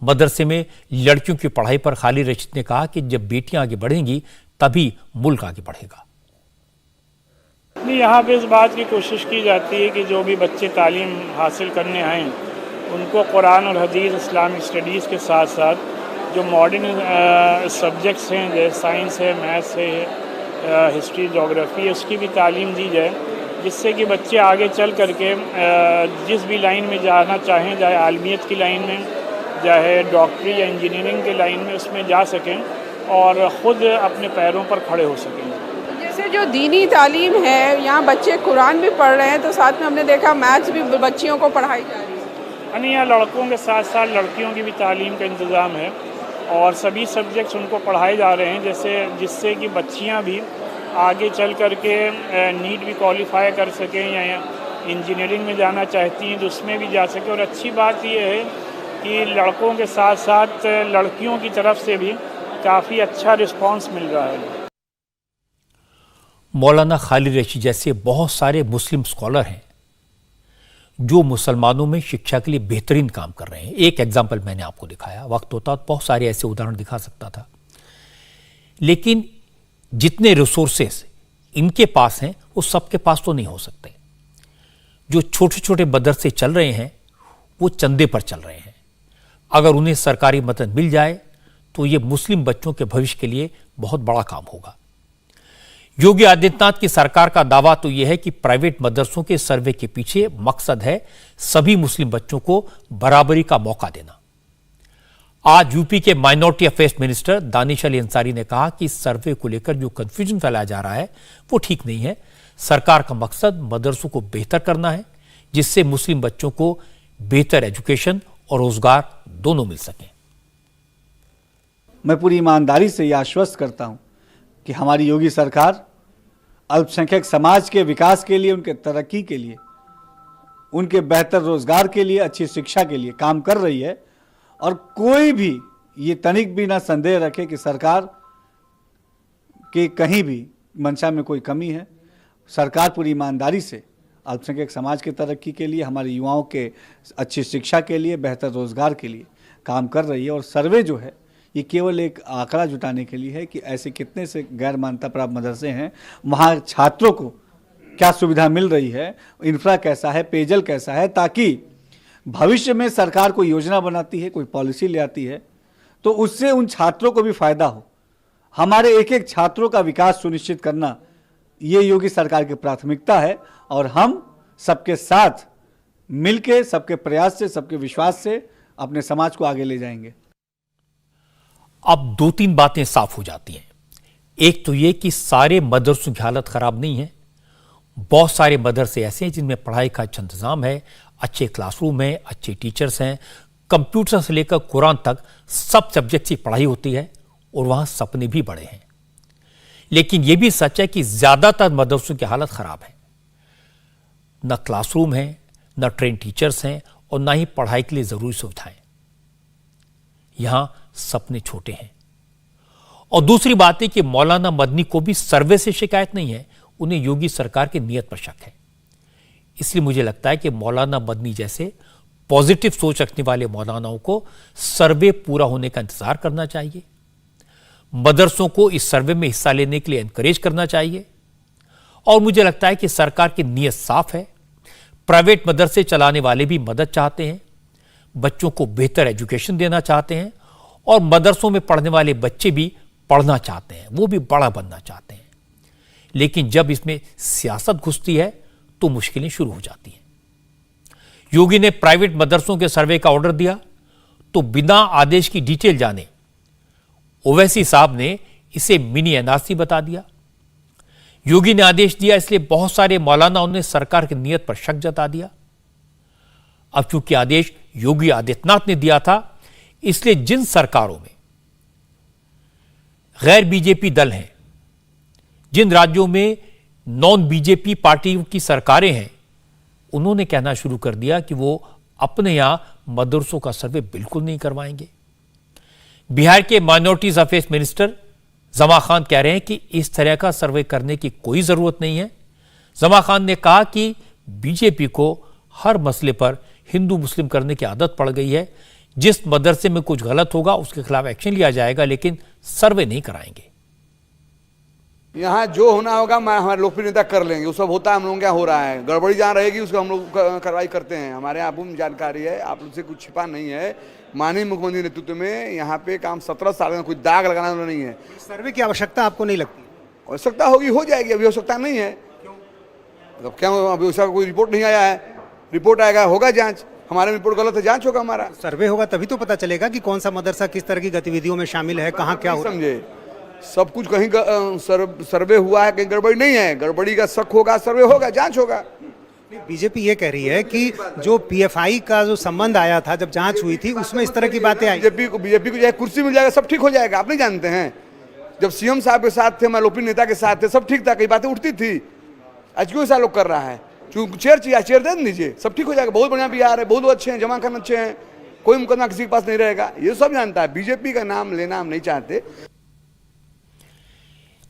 मदरसे में लड़कियों की पढ़ाई पर खालिद रशीद ने कहा कि जब बेटियां आगे बढ़ेंगी तभी मुल्क आगे बढ़ेगा। यहाँ पे इस बात की कोशिश की जाती है कि जो भी बच्चे तालीम हासिल करने आएँ उनको कुरान और हदीस, इस्लामिक स्टडीज़ के साथ साथ जो मॉडर्न सब्जेक्ट्स हैं जैसे साइंस है, मैथ्स है, हिस्ट्री, जोग्राफ़ी है, उसकी भी तालीम दी जाए, जिससे कि बच्चे आगे चल करके जिस भी लाइन में जाना चाहें, चाहे आलमियत की लाइन में, चाहे डॉक्टरी या इंजीनियरिंग की लाइन में, उसमें जा सकें और ख़ुद अपने पैरों पर खड़े हो सकें। जैसे जो दीनी तालीम है, यहाँ बच्चे कुरान भी पढ़ रहे हैं तो साथ में हमने देखा मैथ्स भी बच्चियों को पढ़ाई जा रही है। यानी यहाँ लड़कों के साथ साथ लड़कियों की भी तालीम का इंतज़ाम है और सभी सब्जेक्ट्स उनको पढ़ाए जा रहे हैं, जिससे कि बच्चियाँ भी आगे चल कर के नीट भी क्वालिफाई कर सकें या इंजीनियरिंग में जाना चाहती हैं तो उसमें भी जा सकें। और अच्छी बात यह है कि लड़कों के साथ साथ लड़कियों की तरफ से भी काफ़ी अच्छा रिस्पांस मिल रहा है। मौलाना खालिद रशीद जैसे बहुत सारे मुस्लिम स्कॉलर हैं जो मुसलमानों में शिक्षा के लिए बेहतरीन काम कर रहे हैं। एक एग्जाम्पल मैंने आपको दिखाया, वक्त होता तो बहुत सारे ऐसे उदाहरण दिखा सकता था, लेकिन जितने रिसोर्सेस इनके पास हैं वो सबके पास तो नहीं हो सकते। जो छोटे छोटे मदरसे चल रहे हैं वो चंदे पर चल रहे हैं। अगर उन्हें सरकारी मदद मिल जाए तो ये मुस्लिम बच्चों के भविष्य के लिए बहुत बड़ा काम होगा। योगी आदित्यनाथ की सरकार का दावा तो यह है कि प्राइवेट मदरसों के सर्वे के पीछे मकसद है सभी मुस्लिम बच्चों को बराबरी का मौका देना। आज यूपी के minority affairs minister Danish Ali Ansari ने कहा कि सर्वे को लेकर जो कंफ्यूजन फैलाया जा रहा है वो ठीक नहीं है। सरकार का मकसद मदरसों को बेहतर करना है जिससे मुस्लिम बच्चों को बेहतर एजुकेशन और रोजगार दोनों मिल सकें। मैं पूरी ईमानदारी से यह आश्वस्त करता हूं कि हमारी योगी सरकार अल्पसंख्यक समाज के विकास के लिए, उनके तरक्की के लिए, उनके बेहतर रोजगार के लिए, अच्छी शिक्षा के लिए काम कर रही है। और कोई भी ये तनिक भी ना संदेह रखे कि सरकार के कहीं भी मंशा में कोई कमी है। सरकार पूरी ईमानदारी से अल्पसंख्यक समाज की तरक्की के लिए, हमारे युवाओं के अच्छी शिक्षा के लिए, बेहतर रोजगार के लिए काम कर रही है। और सर्वे जो है ये केवल एक आंकड़ा जुटाने के लिए है कि ऐसे कितने से गैर मान्यता प्राप्त मदरसे हैं, वहाँ छात्रों को क्या सुविधा मिल रही है, इंफ्रा कैसा है, पेयजल कैसा है, ताकि भविष्य में सरकार कोई योजना बनाती है, कोई पॉलिसी ले आती है तो उससे उन छात्रों को भी फायदा हो। हमारे एक एक छात्रों का विकास सुनिश्चित करना ये योगी सरकार की प्राथमिकता है और हम सबके साथ मिलके, सबके प्रयास से, सबके विश्वास से अपने समाज को आगे ले जाएंगे। अब दो तीन बातें साफ हो जाती हैं। एक तो ये कि सारे मदरसों की हालत खराब नहीं है। बहुत सारे मदरसे ऐसे हैं जिनमें पढ़ाई का अच्छा इंतजाम है, अच्छे क्लासरूम हैं, अच्छे टीचर्स हैं, कंप्यूटर से लेकर कुरान तक सब सब्जेक्ट की पढ़ाई होती है और वहां सपने भी बड़े हैं। लेकिन यह भी सच है कि ज्यादातर मदरसों की हालत खराब है। न क्लासरूम है, न ट्रेन टीचर्स हैं और न ही पढ़ाई के लिए जरूरी सुविधाएं। यहां सपने छोटे हैं। और दूसरी बात है कि मौलाना मदनी को भी सर्वे से शिकायत नहीं है, उन्हें योगी सरकार की नीयत पर शक है। इसलिए मुझे लगता है कि मौलाना मदनी जैसे पॉजिटिव सोच रखने वाले मौलानाओं को सर्वे पूरा होने का इंतजार करना चाहिए, मदरसों को इस सर्वे में हिस्सा लेने के लिए एनकरेज करना चाहिए। और मुझे लगता है कि सरकार की नीयत साफ है। प्राइवेट मदरसे चलाने वाले भी मदद चाहते हैं, बच्चों को बेहतर एजुकेशन देना चाहते हैं और मदरसों में पढ़ने वाले बच्चे भी पढ़ना चाहते हैं, वो भी बड़ा बनना चाहते हैं। लेकिन जब इसमें सियासत घुसती है तो मुश्किलें शुरू हो जाती हैं। योगी ने प्राइवेट मदरसों के सर्वे का ऑर्डर दिया तो बिना आदेश की डिटेल जाने ओवैसी साहब ने इसे मिनी एनआरसी बता दिया। योगी ने आदेश दिया इसलिए बहुत सारे मौलानाओं ने सरकार की नीयत पर शक जता दिया। अब चूंकि आदेश योगी आदित्यनाथ ने दिया था, इसलिए जिन सरकारों में गैर बीजेपी दल हैं, जिन राज्यों में नॉन बीजेपी पार्टियों की सरकारें हैं, उन्होंने कहना शुरू कर दिया कि वो अपने यहां मदरसों का सर्वे बिल्कुल नहीं करवाएंगे। बिहार के माइनॉरिटीज अफेयर्स मिनिस्टर जमा खान कह रहे हैं कि इस तरह का सर्वे करने की कोई जरूरत नहीं है। जमा खान ने कहा कि बीजेपी को हर मसले पर हिंदू मुस्लिम करने की आदत पड़ गई है। जिस मदरसे में कुछ गलत होगा उसके खिलाफ एक्शन लिया जाएगा, लेकिन सर्वे नहीं कराएंगे। यहाँ जो होना होगा हमारे लोकप्रिय नेता कर लेंगे, वो सब होता है हम लोगों क्या हो रहा है, गड़बड़ी जहाँ रहेगी उसको हम लोग कार्रवाई करते हैं। हमारे यहाँ आपको जानकारी है, आप लोग से कुछ छिपा नहीं है। माननीय मुख्यमंत्री नेतृत्व में यहाँ पे काम 17 साल में कोई दाग लगाना नहीं है। सर्वे की आवश्यकता आपको नहीं लगती? आवश्यकता होगी, हो जाएगी, अभी आवश्यकता नहीं है। मतलब क्या, अभी उसका कोई रिपोर्ट नहीं आया है, रिपोर्ट आएगा, होगा जाँच। हमारे में रिपोर्ट गलत है, जांच होगा हमारा। सर्वे होगा तभी तो पता चलेगा कि कौन सा मदरसा किस तरह की गतिविधियों में शामिल है, कहाँ क्या हो रहा है। समझे, सब कुछ कहीं सर्वे हुआ है, कहीं गड़बड़ी नहीं है। गड़बड़ी का शक होगा, सर्वे होगा, जांच होगा। बीजेपी ये कह रही है कि जो पीएफआई का जो संबंध आया था, जब जांच हुई थी, उसमें इस तरह की बातें आई। बीजेपी को चाहे कुर्सी मिल जाएगा, सब ठीक हो जाएगा। आप नहीं जानते हैं, जब सीएम साहब के साथ थे, हमारे लोकप्रिय नेता के साथ थे, सब ठीक था, कई बातें उठती थी। आज क्यों ऐसा लोग कर रहा है? चेयर चाहिए, चेयर दे दीजिए, सब ठीक हो जाएगा। बहुत बढ़िया बिहार है, बहुत अच्छे हैं, जमा खान अच्छे हैं, कोई मुकदमा किसी के पास नहीं रहेगा। ये सब जानता है, बीजेपी का नाम लेना हम नहीं चाहते।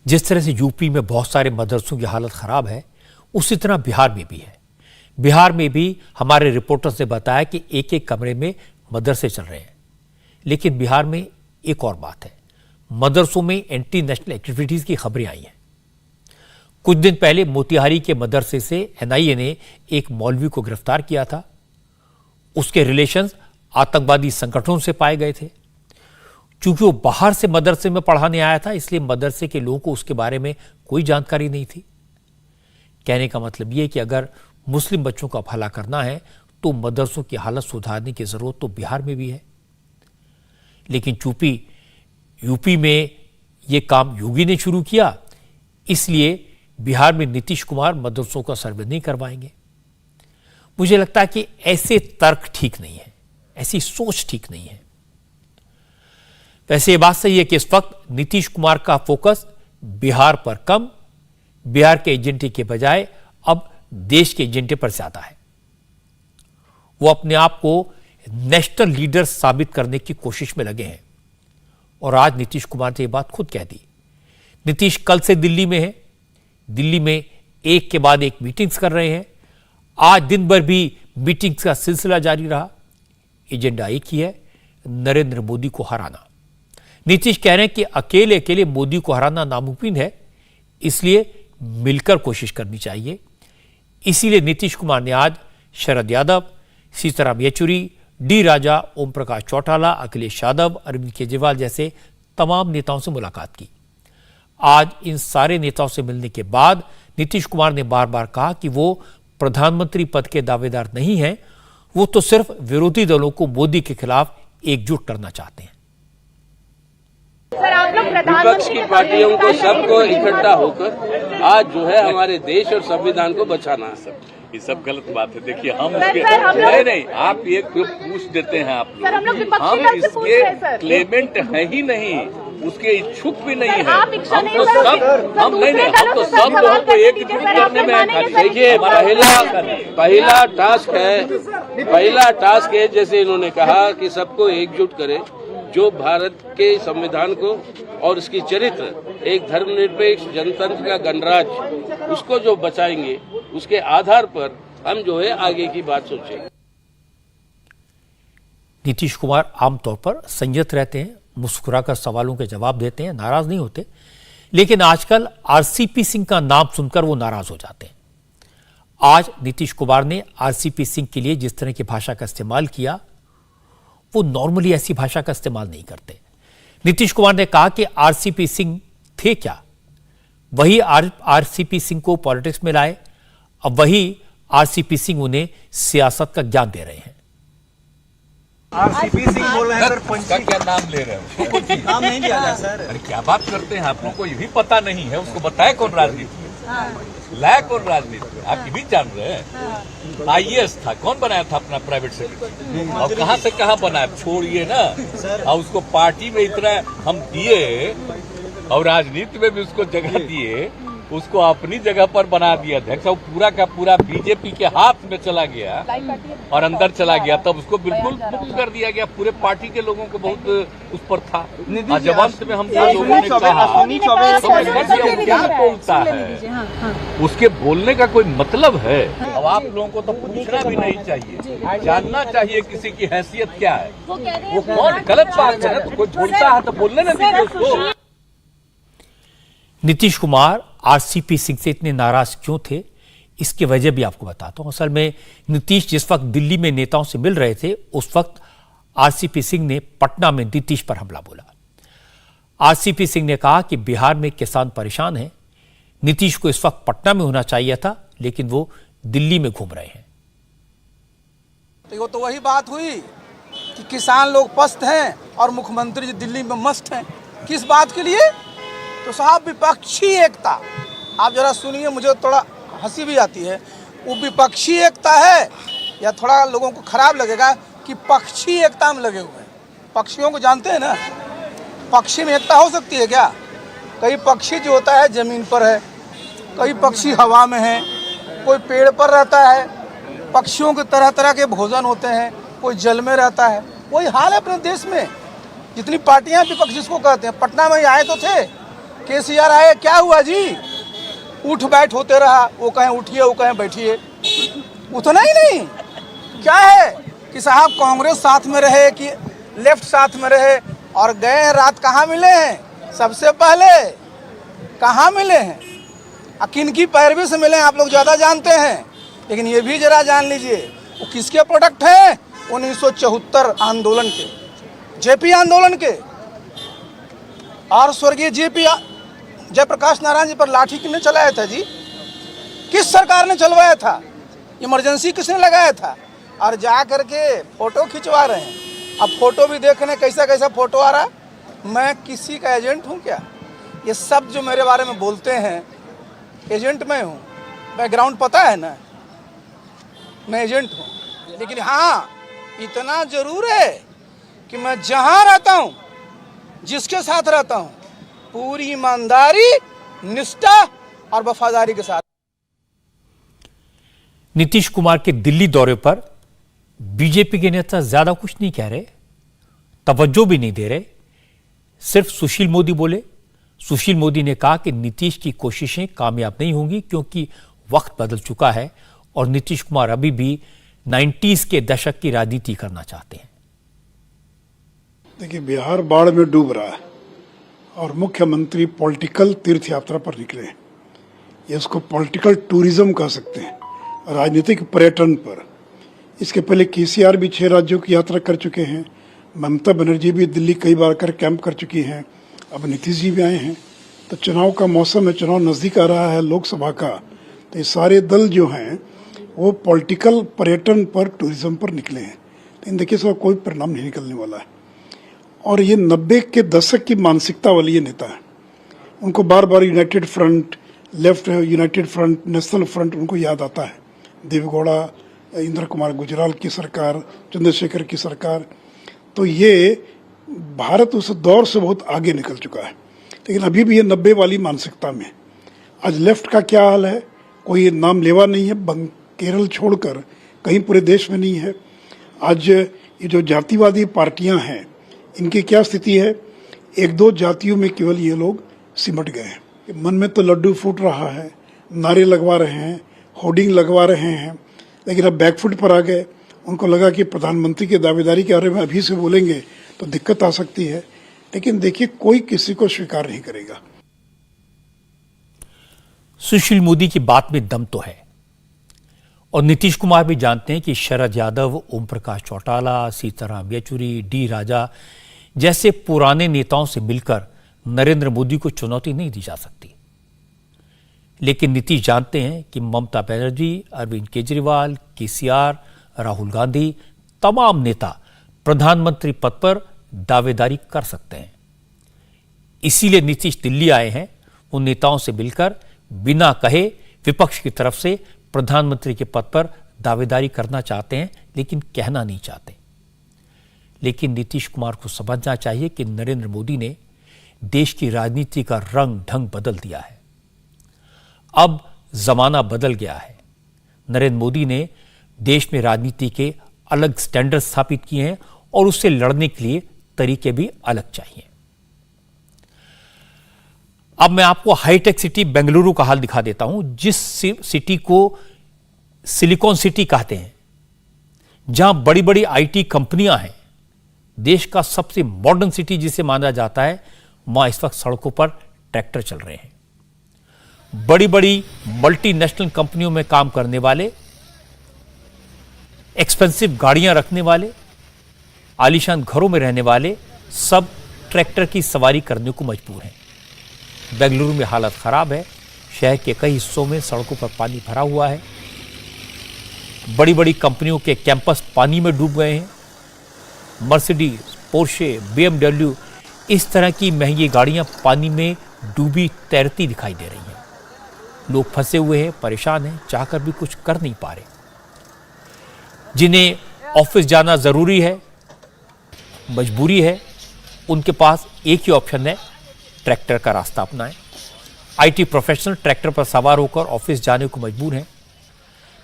जिस तरह से यूपी में बहुत सारे मदरसों की हालत खराब है, उसी तरह बिहार में भी है। बिहार में भी हमारे रिपोर्टर्स ने बताया कि एक एक कमरे में मदरसे चल रहे हैं। लेकिन बिहार में एक और बात है, मदरसों में एंटी नेशनल एक्टिविटीज की खबरें आई हैं। कुछ दिन पहले मोतिहारी के मदरसे से एनआईए ने एक मौलवी को गिरफ्तार किया था। उसके रिलेशंस आतंकवादी संगठनों से पाए गए थे। चूंकि वो बाहर से मदरसे में पढ़ाने आया था, इसलिए मदरसे के लोगों को उसके बारे में कोई जानकारी नहीं थी। कहने का मतलब यह कि अगर मुस्लिम बच्चों का भला करना है तो मदरसों की हालत सुधारने की जरूरत तो बिहार में भी है। लेकिन चूंकि यूपी में यह काम योगी ने शुरू किया, इसलिए बिहार में नीतीश कुमार मदरसों का सर्वे नहीं करवाएंगे। मुझे लगता है कि ऐसे तर्क ठीक नहीं है, ऐसी सोच ठीक नहीं है। वैसे ये बात सही है कि इस वक्त नीतीश कुमार का फोकस बिहार पर कम, बिहार के एजेंडे के बजाय अब देश के एजेंडे पर ज्यादा है। वो अपने आप को नेशनल लीडर साबित करने की कोशिश में लगे हैं और आज नीतीश कुमार ने यह बात खुद कह दी। नीतीश कल से दिल्ली में है, दिल्ली में एक के बाद एक मीटिंग्स कर रहे हैं। आज दिन भर भी मीटिंग्स का सिलसिला जारी रहा। एजेंडा एक ही है, नरेंद्र मोदी को हराना। नीतीश कह रहे हैं कि अकेले अकेले मोदी को हराना नामुमकिन है, इसलिए मिलकर कोशिश करनी चाहिए। इसीलिए नीतीश कुमार ने आज शरद यादव, सीताराम येचुरी, डी राजा, ओम प्रकाश चौटाला, अखिलेश यादव, अरविंद केजरीवाल जैसे तमाम नेताओं से मुलाकात की। आज इन सारे नेताओं से मिलने के बाद नीतीश कुमार ने बार बार कहा कि वो प्रधानमंत्री पद के दावेदार नहीं हैं, वो तो सिर्फ विरोधी दलों को मोदी के खिलाफ एकजुट करना चाहते हैं। विपक्ष की पार्टियों को सबको इकट्ठा होकर आज जो है हमारे देश और संविधान को बचाना है। ये सब गलत बात है। देखिए हम उसके नहीं, आप ये पूछ देते हैं आप लोग, हम इसके क्लेमेंट है ही नहीं, उसके इच्छुक भी नहीं है। हम तो सब हम लोगों को एकजुट करने में। देखिए पहला टास्क है जैसे इन्होंने कहा कि सबको एकजुट करें, जो भारत के संविधान को और उसकी चरित्र, एक धर्मनिरपेक्ष जनतंत्र का गणराज्य, उसको जो बचाएंगे, उसके आधार पर हम जो है आगे की बात सोचेंगे। नीतीश कुमार आमतौर पर संयत रहते हैं, मुस्कुराकर सवालों के जवाब देते हैं, नाराज नहीं होते। लेकिन आजकल आरसीपी सिंह का नाम सुनकर वो नाराज हो जाते हैं। आज नीतीश कुमार ने आरसीपी सिंह के लिए जिस तरह की भाषा का इस्तेमाल किया, वो नॉर्मली ऐसी भाषा का इस्तेमाल नहीं करते। नीतीश कुमार ने कहा कि आरसीपी सिंह थे क्या, वही आरसीपी सिंह को पॉलिटिक्स में लाए, अब वही आरसीपी सिंह उन्हें सियासत का ज्ञान दे रहे हैं। आरसीपी सिंह बोल रहे हैं सर, का क्या नाम ले रहे हो? नाम नहीं लिया जाए सर। अरे क्या बात करते हैं आप लोगों को, ये भी पता नहीं है। उसको बताए कौन राजनीति, लाया कौन राजनीति, आप ये भी जान रहे हैं। आईएएस था, कौन बनाया था अपना प्राइवेट सेक्रेटरी, और कहां से कहां बनाया, छोड़िए ना। और उसको पार्टी में इतना हम दिए और राजनीति में भी उसको जगह दिए, उसको अपनी जगह पर बना दिया अध्यक्ष। और पूरा का पूरा बीजेपी के हाथ में चला गया और अंदर चला गया, तब उसको बिल्कुल मुक्त कर दिया गया। पूरे पार्टी के लोगों को बहुत उस पर था। जब अंत में हम लोगों ने कहा क्या बोलता है, उसके बोलने का कोई मतलब है। अब आप लोगों को तो पूछना भी नहीं चाहिए, जानना चाहिए किसी की हैसियत क्या है, वो कौन। गलत बात है ना, तो कोई बोलता है तो बोलने ना दीजिए उसको। नीतीश कुमार आरसीपी सिंह से इतने नाराज क्यों थे, इसकी वजह भी आपको बताता हूं। असल में नीतीश जिस वक्त दिल्ली में नेताओं से मिल रहे थे, उस वक्त आरसीपी सिंह ने पटना में नीतीश पर हमला बोला। आरसीपी सिंह ने कहा कि बिहार में किसान परेशान हैं, नीतीश को इस वक्त पटना में होना चाहिए था, लेकिन वो दिल्ली में घूम रहे हैं। तो तो वही बात हुई कि किसान लोग पस्त हैं और मुख्यमंत्री जी दिल्ली में मस्त हैं। किस बात के लिए? तो साहब विपक्षी एकता, आप जरा सुनिए, मुझे थोड़ा हंसी भी आती है। वो विपक्षी एकता है या थोड़ा लोगों को खराब लगेगा कि पक्षी एकता में लगे हुए हैं। पक्षियों को जानते हैं ना, पक्षी में एकता हो सकती है क्या? कई पक्षी जो होता है ज़मीन पर है, कई पक्षी हवा में है, कोई पेड़ पर रहता है। पक्षियों के तरह तरह के भोजन होते हैं, कोई जल में रहता है। वही हाल है अपने देश में। जितनी पार्टियां विपक्ष जिसको कहते हैं, पटना में आए तो थे, केसीआर आए, क्या हुआ जी? उठ बैठ होते रहा, वो कहें उठिए, वो कहें बैठिए, उतना ही नहीं। क्या है कि साहब कांग्रेस साथ में रहे कि लेफ्ट साथ में रहे, और गए रात कहाँ मिले हैं? सबसे पहले कहाँ मिले हैं, किनकी पैरवी से मिले हैं आप लोग ज़्यादा जानते हैं। लेकिन ये भी जरा जान लीजिए वो किसके प्रोडक्ट हैं? 1974 आंदोलन के, जेपी आंदोलन के। और स्वर्गीय जेपी जयप्रकाश नारायण जी पर लाठी किसने चलाया था जी? किस सरकार ने चलवाया था? इमरजेंसी किसने लगाया था? और जा करके फोटो खिंचवा रहे हैं। अब फोटो भी देखने कैसा कैसा फोटो आ रहा है। मैं किसी का एजेंट हूँ क्या? ये सब जो मेरे बारे में बोलते हैं, एजेंट मैं हूँ, बैकग्राउंड पता है ना, मैं एजेंट हूँ। लेकिन हाँ, इतना जरूर है कि मैं जहाँ रहता हूँ, जिसके साथ रहता हूँ, पूरी ईमानदारी, निष्ठा और वफादारी के साथ। नीतीश कुमार के दिल्ली दौरे पर बीजेपी के नेता ज्यादा कुछ नहीं कह रहे, तवज्जो भी नहीं दे रहे। सिर्फ सुशील मोदी बोले। सुशील मोदी ने कहा कि नीतीश की कोशिशें कामयाब नहीं होंगी क्योंकि वक्त बदल चुका है और नीतीश कुमार अभी भी 90s के दशक की राजनीति करना चाहते हैं। देखिए, बिहार बाढ़ में डूब रहा है और मुख्यमंत्री पॉलिटिकल तीर्थ यात्रा पर निकले हैं। ये इसको पॉलिटिकल टूरिज्म कह सकते हैं, राजनीतिक पर्यटन पर। इसके पहले केसीआर भी 6 राज्यों की यात्रा कर चुके हैं, ममता बनर्जी भी दिल्ली कई बार कर कैंप कर चुकी हैं, अब नीतीश जी भी आए हैं। तो चुनाव का मौसम है, चुनाव नज़दीक आ रहा है लोकसभा का, तो ये सारे दल जो हैं वो पॉलिटिकल पर्यटन पर, टूरिज्म पर निकले हैं। लेकिन देखिए, इसका कोई परिणाम नहीं निकलने वाला है। और ये 90 के दशक की मानसिकता वाले ये नेता है। उनको बार बार United Front, Left United Front, National Front उनको याद आता है। देवेगौड़ा, इंदिरा कुमार गुजराल की सरकार, चंद्रशेखर की सरकार। तो ये भारत उस दौर से बहुत आगे निकल चुका है, लेकिन अभी भी ये 90 वाली मानसिकता में। आज लेफ्ट का क्या हाल है, कोई नाम लेवा नहीं है, केरल छोड़कर कहीं पूरे देश में नहीं है। आज ये जो जातिवादी पार्टियां हैं, इनकी क्या स्थिति है? 1-2 जातियों में केवल ये लोग सिमट गए हैं। मन में तो लड्डू फूट रहा है, नारे लगवा रहे हैं, होर्डिंग लगवा रहे हैं, लेकिन अब बैकफुट पर आ गए। उनको लगा कि प्रधानमंत्री की दावेदारी के बारे में अभी से बोलेंगे तो दिक्कत आ सकती है। लेकिन देखिए, कोई किसी को स्वीकार नहीं करेगा। सुशील मोदी की बात में दम तो है और नीतीश कुमार भी जानते हैं कि शरद यादव, ओम प्रकाश चौटाला, सीताराम येचुरी, डी राजा जैसे पुराने नेताओं से मिलकर नरेंद्र मोदी को चुनौती नहीं दी जा सकती। लेकिन नीतीश जानते हैं कि ममता बनर्जी, अरविंद केजरीवाल, केसीआर, राहुल गांधी, तमाम नेता प्रधानमंत्री पद पर दावेदारी कर सकते हैं। इसीलिए नीतीश दिल्ली आए हैं। उन नेताओं से मिलकर बिना कहे विपक्ष की तरफ से प्रधानमंत्री के पद पर दावेदारी करना चाहते हैं, लेकिन कहना नहीं चाहते। लेकिन नीतीश कुमार को समझना चाहिए कि नरेंद्र मोदी ने देश की राजनीति का रंग ढंग बदल दिया है। अब जमाना बदल गया है। नरेंद्र मोदी ने देश में राजनीति के अलग स्टैंडर्ड स्थापित किए हैं और उससे लड़ने के लिए तरीके भी अलग चाहिए। अब मैं आपको हाईटेक सिटी बेंगलुरु का हाल दिखा देता हूं, जिस सिटी को सिलिकॉन सिटी कहते हैं, जहां बड़ी बड़ी आईटी कंपनियां हैं। देश का सबसे मॉडर्न सिटी जिसे माना जाता है, वहां इस वक्त सड़कों पर ट्रैक्टर चल रहे हैं। बड़ी बड़ी मल्टीनेशनल कंपनियों में काम करने वाले, एक्सपेंसिव गाड़ियां रखने वाले, आलीशान घरों में रहने वाले सब ट्रैक्टर की सवारी करने को मजबूर हैं। बेंगलुरु में हालत खराब है। शहर के कई हिस्सों में सड़कों पर पानी भरा हुआ है। बड़ी बड़ी कंपनियों के कैंपस पानी में डूब गए हैं। मर्सिडीज, पोर्शे, BMW इस तरह की महंगी गाड़ियां पानी में डूबी तैरती दिखाई दे रही हैं। लोग फंसे हुए हैं, परेशान हैं, चाहकर भी कुछ कर नहीं पा रहे। जिन्हें ऑफिस जाना जरूरी है, मजबूरी है, उनके पास एक ही ऑप्शन है, ट्रैक्टर का रास्ता अपनाएं। आईटी प्रोफेशनल ट्रैक्टर पर सवार होकर ऑफिस जाने को मजबूर हैं।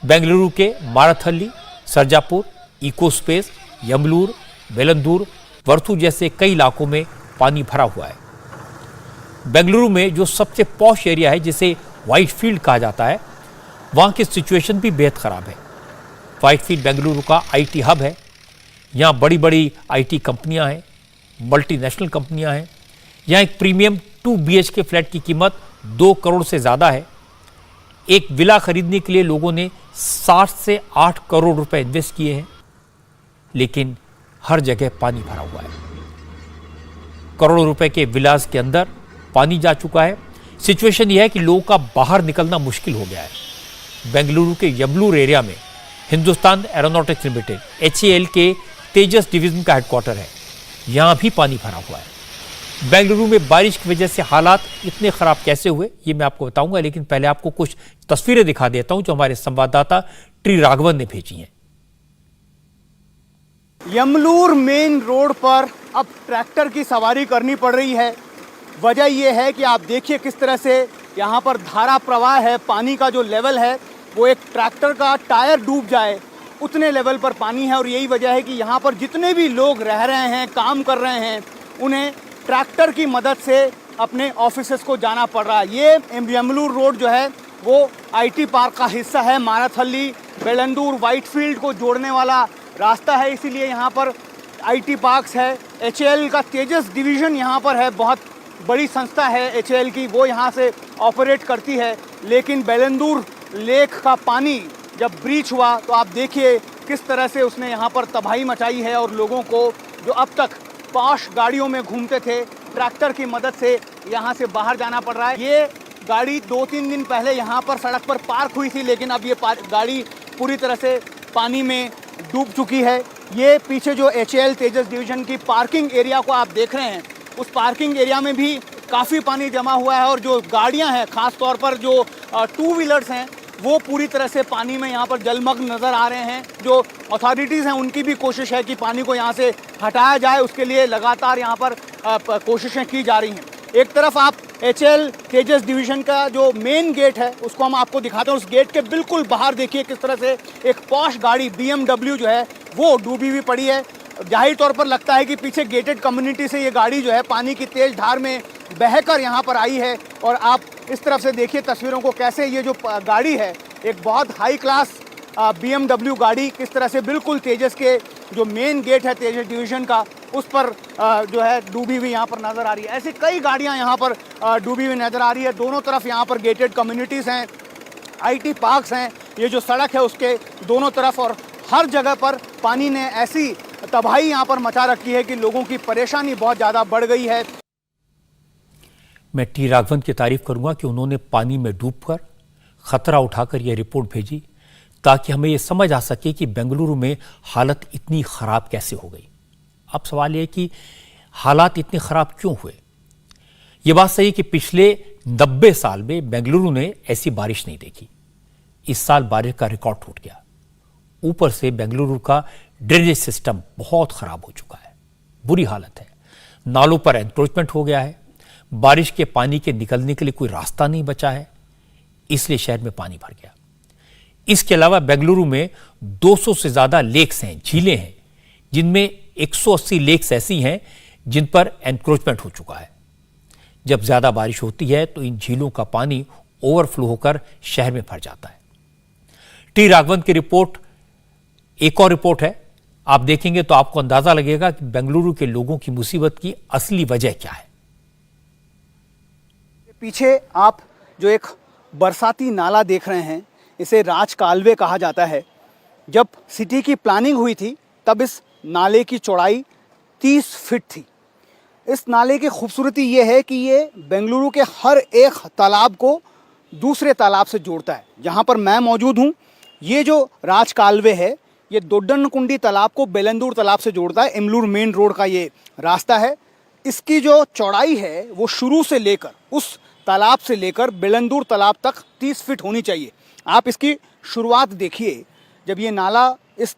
बेंगलुरु के माराथल्ली, सरजापुर, इको स्पेस, यमलूर, वेलंदूर, वर्थू जैसे कई इलाकों में पानी भरा हुआ है। बेंगलुरु में जो सबसे पॉश एरिया है, जिसे व्हाइट फील्ड कहा जाता है, वहाँ की सिचुएशन भी बेहद ख़राब है। व्हाइट फील्ड बेंगलुरु का आईटी हब है। यहाँ बड़ी बड़ी आईटी कंपनियाँ हैं, मल्टीनेशनल कंपनियाँ हैं। यहाँ एक प्रीमियम 2 BHK फ्लैट की कीमत 2 करोड़ से ज़्यादा है। एक विला खरीदने के लिए लोगों ने 7 से 8 करोड़ रुपए इन्वेस्ट किए हैं, लेकिन हर जगह पानी भरा हुआ है। करोड़ों रुपए के विलास के अंदर पानी जा चुका है। सिचुएशन यह है कि लोगों का बाहर निकलना मुश्किल हो गया है। बेंगलुरु के यमलूर एरिया में हिंदुस्तान एरोनॉटिक्स लिमिटेड HAL के तेजस डिवीजन का हेडक्वार्टर है। यहाँ भी पानी भरा हुआ है। बेंगलुरु में बारिश की वजह से हालात इतने खराब कैसे हुए, ये मैं आपको बताऊंगा, लेकिन पहले आपको कुछ तस्वीरें दिखा देता हूं जो हमारे संवाददाता टी राघवन ने भेजी हैं। यमलूर मेन रोड पर अब ट्रैक्टर की सवारी करनी पड़ रही है। वजह यह है कि आप देखिए किस तरह से यहाँ पर धारा प्रवाह है। पानी का जो लेवल है वो एक ट्रैक्टर का टायर डूब जाए उतने लेवल पर पानी है। और यही वजह है कि यहाँ पर जितने भी लोग रह रहे हैं, काम कर रहे हैं, उन्हें ट्रैक्टर की मदद से अपने ऑफिसेस को जाना पड़ रहा है। ये यमलूर रोड जो है वो आईटी पार्क का हिस्सा है। माराथली बेलंदूर व्हाइटफील्ड को जोड़ने वाला रास्ता है, इसीलिए यहाँ पर आईटी पार्क्स है। HAL का तेजस डिवीज़न यहाँ पर है, बहुत बड़ी संस्था है HAL की, वो यहाँ से ऑपरेट करती है। लेकिन बेलंदूर लेक का पानी जब ब्रीच हुआ तो आप देखिए किस तरह से उसने यहाँ पर तबाही मचाई है। और लोगों को जो अब तक पॉश गाड़ियों में घूमते थे, ट्रैक्टर की मदद से यहाँ से बाहर जाना पड़ रहा है। ये गाड़ी 2-3 दिन पहले यहाँ पर सड़क पर पार्क हुई थी, लेकिन अब ये गाड़ी पूरी तरह से पानी में डूब चुकी है। ये पीछे जो HAL तेजस डिवीज़न की पार्किंग एरिया को आप देख रहे हैं, उस पार्किंग एरिया में भी काफ़ी पानी जमा हुआ है। और जो गाड़ियाँ हैं, ख़ास तौर पर जो 2 व्हीलर्स हैं, वो पूरी तरह से पानी में यहाँ पर जलमग्न नज़र आ रहे हैं। जो अथॉरिटीज़ हैं उनकी भी कोशिश है कि पानी को यहाँ से हटाया जाए, उसके लिए लगातार यहाँ पर कोशिशें की जा रही हैं। एक तरफ आप HAL तेजस डिवीज़न का जो मेन गेट है उसको हम आपको दिखाते हैं। उस गेट के बिल्कुल बाहर देखिए किस तरह से एक पॉश गाड़ी BMW जो है वो डूबी हुई पड़ी है। जाहिर तौर पर लगता है कि पीछे गेटेड कम्युनिटी से ये गाड़ी जो है पानी की तेज़ धार में बहकर यहाँ पर आई है। और आप इस तरफ से देखिए तस्वीरों को, कैसे ये जो गाड़ी है, एक बहुत हाई क्लास BMW गाड़ी किस तरह से बिल्कुल तेजस के जो मेन गेट है तेजस डिवीज़न का, उस पर जो है डूबी हुई यहाँ पर नज़र आ रही है। ऐसी कई गाड़ियाँ यहाँ पर डूबी हुई नज़र आ रही है। दोनों तरफ यहाँ पर गेटेड कम्युनिटीज़ हैं, आईटी पार्क्स हैं। ये जो सड़क है उसके दोनों तरफ और हर जगह पर पानी ने ऐसी तबाही यहाँ पर मचा रखी है कि लोगों की परेशानी बहुत ज़्यादा बढ़ गई है। मैं टी राघवन की तारीफ करूंगा कि उन्होंने पानी में डूबकर खतरा उठाकर यह रिपोर्ट भेजी, ताकि हमें यह समझ आ सके कि बेंगलुरु में हालत इतनी खराब कैसे हो गई। अब सवाल यह है कि हालात इतने खराब क्यों हुए। यह बात सही कि पिछले 90 साल में बेंगलुरु ने ऐसी बारिश नहीं देखी। इस साल बारिश का रिकॉर्ड टूट गया। ऊपर से बेंगलुरु का ड्रेनेज सिस्टम बहुत खराब हो चुका है, बुरी हालत है। नालों पर एनक्रोचमेंट हो गया है। बारिश के पानी के निकलने के लिए कोई रास्ता नहीं बचा है, इसलिए शहर में पानी भर गया। इसके अलावा बेंगलुरु में 200 से ज्यादा लेक्स हैं, झीलें हैं, जिनमें 180 लेक्स ऐसी हैं जिन पर एनक्रोचमेंट हो चुका है। जब ज्यादा बारिश होती है तो इन झीलों का पानी ओवरफ्लो होकर शहर में भर जाता है। टी राघवन की रिपोर्ट एक और रिपोर्ट है, आप देखेंगे तो आपको अंदाजा लगेगा कि बेंगलुरु के लोगों की मुसीबत की असली वजह क्या है। पीछे आप जो एक बरसाती नाला देख रहे हैं, इसे राज कालवे कहा जाता है। जब सिटी की प्लानिंग हुई थी तब इस नाले की चौड़ाई 30 फीट थी। इस नाले की खूबसूरती ये है कि ये बेंगलुरु के हर एक तालाब को दूसरे तालाब से जोड़ता है। जहाँ पर मैं मौजूद हूँ, ये जो राज कालवे है, ये दोड्डनकुंडी तालाब को बेलंदूर तालाब से जोड़ता है। यमलूर मेन रोड का ये रास्ता है। इसकी जो चौड़ाई है वो शुरू से लेकर उस तालाब से लेकर बेलंदूर तालाब तक 30 फीट होनी चाहिए। आप इसकी शुरुआत देखिए, जब ये नाला इस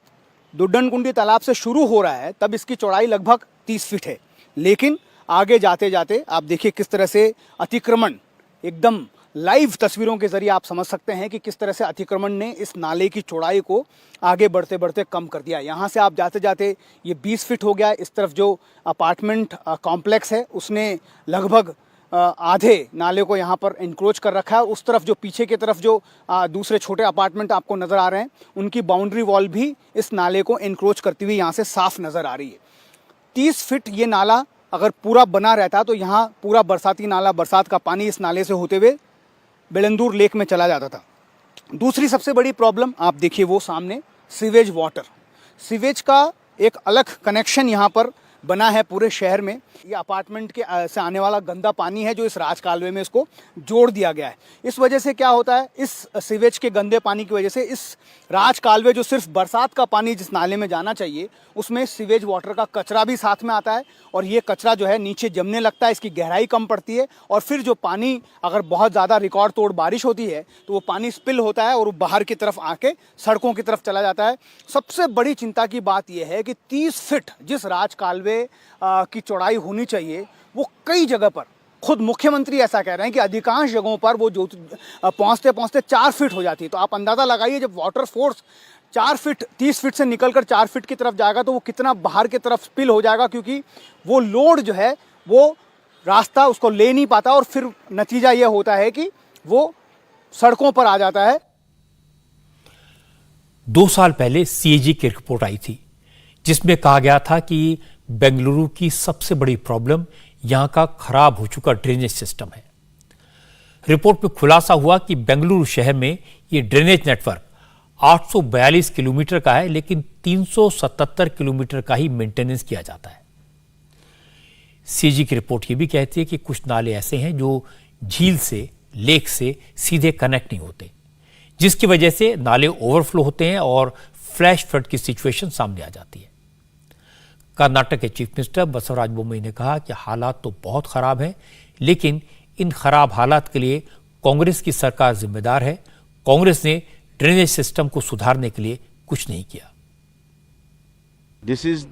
दोड्डनकुंडी तालाब से शुरू हो रहा है तब इसकी चौड़ाई लगभग 30 फीट है। लेकिन आगे जाते जाते आप देखिए किस तरह से अतिक्रमण, एकदम लाइव तस्वीरों के जरिए आप समझ सकते हैं कि किस तरह से अतिक्रमण ने इस नाले की चौड़ाई को आगे बढ़ते बढ़ते कम कर दिया। यहाँ से आप जाते जाते ये 20 फीट हो गया। इस तरफ जो अपार्टमेंट कॉम्प्लेक्स है उसने लगभग आधे नाले को यहाँ पर इंक्रोच कर रखा है। उस तरफ जो पीछे की तरफ जो दूसरे छोटे अपार्टमेंट आपको नज़र आ रहे हैं, उनकी बाउंड्री वॉल भी इस नाले को इंक्रोच करती हुई यहाँ से साफ नज़र आ रही है। 30 फीट ये नाला अगर पूरा बना रहता तो यहाँ पूरा बरसाती नाला, बरसात का पानी इस नाले से होते हुए बेलंदूर लेक में चला जाता था। दूसरी सबसे बड़ी प्रॉब्लम आप देखिए वो सामने सीवेज वाटर, सीवेज का एक अलग कनेक्शन यहाँ पर बना है पूरे शहर में। ये अपार्टमेंट के से आने वाला गंदा पानी है जो इस राज कालवे में इसको जोड़ दिया गया है। इस वजह से क्या होता है, इस सीवेज के गंदे पानी की वजह से इस राज कालवे जो सिर्फ बरसात का पानी जिस नाले में जाना चाहिए उसमें सीवेज वाटर का कचरा भी साथ में आता है और ये कचरा जो है नीचे जमने लगता है, इसकी गहराई कम पड़ती है और फिर जो पानी अगर बहुत ज़्यादा रिकॉर्ड तोड़ बारिश होती है तो वो पानी स्पिल होता है और वो बाहर की तरफ आके सड़कों की तरफ चला जाता है। सबसे बड़ी चिंता की बात यह है कि 30 फीट जिस राज कालवे की चौड़ाई होनी चाहिए वो कई जगह पर, खुद मुख्यमंत्री ऐसा कह रहे हैं कि अधिकांश जगहों पर वो जो पहुंचते पहुंचते 4 फीट हो जाती है। तो आप अंदाज़ा लगाइए जब वाटर फोर्स 4 फीट 30 फीट से निकलकर 4 फीट की तरफ जाएगा तो वो कितना बाहर की तरफ स्पिल हो जाएगा, क्योंकि वो लोड जो है वो रास्ता उसको ले नहीं पाता और फिर नतीजा ये होता है कि वो सड़कों पर आ जाता है। 2 साल पहले सीएजी की रिपोर्ट आई थी जिसमें कहा गया था कि बेंगलुरु की सबसे बड़ी प्रॉब्लम यहां का खराब हो चुका ड्रेनेज सिस्टम है। रिपोर्ट में खुलासा हुआ कि बेंगलुरु शहर में ये ड्रेनेज नेटवर्क 842 किलोमीटर का है, लेकिन 377 किलोमीटर का ही मेंटेनेंस किया जाता है। सीजी की रिपोर्ट ये भी कहती है कि कुछ नाले ऐसे हैं जो झील से, लेक से सीधे कनेक्ट नहीं होते, जिसकी वजह से नाले ओवरफ्लो होते हैं और फ्लैश फ्लड की सिचुएशन सामने आ जाती है। कर्नाटक के चीफ मिनिस्टर बसवराज बोम्मई ने कहा कि हालात तो बहुत खराब हैं, लेकिन इन खराब हालात के लिए कांग्रेस की सरकार जिम्मेदार है। कांग्रेस ने ड्रेनेज सिस्टम को सुधारने के लिए कुछ नहीं किया। This is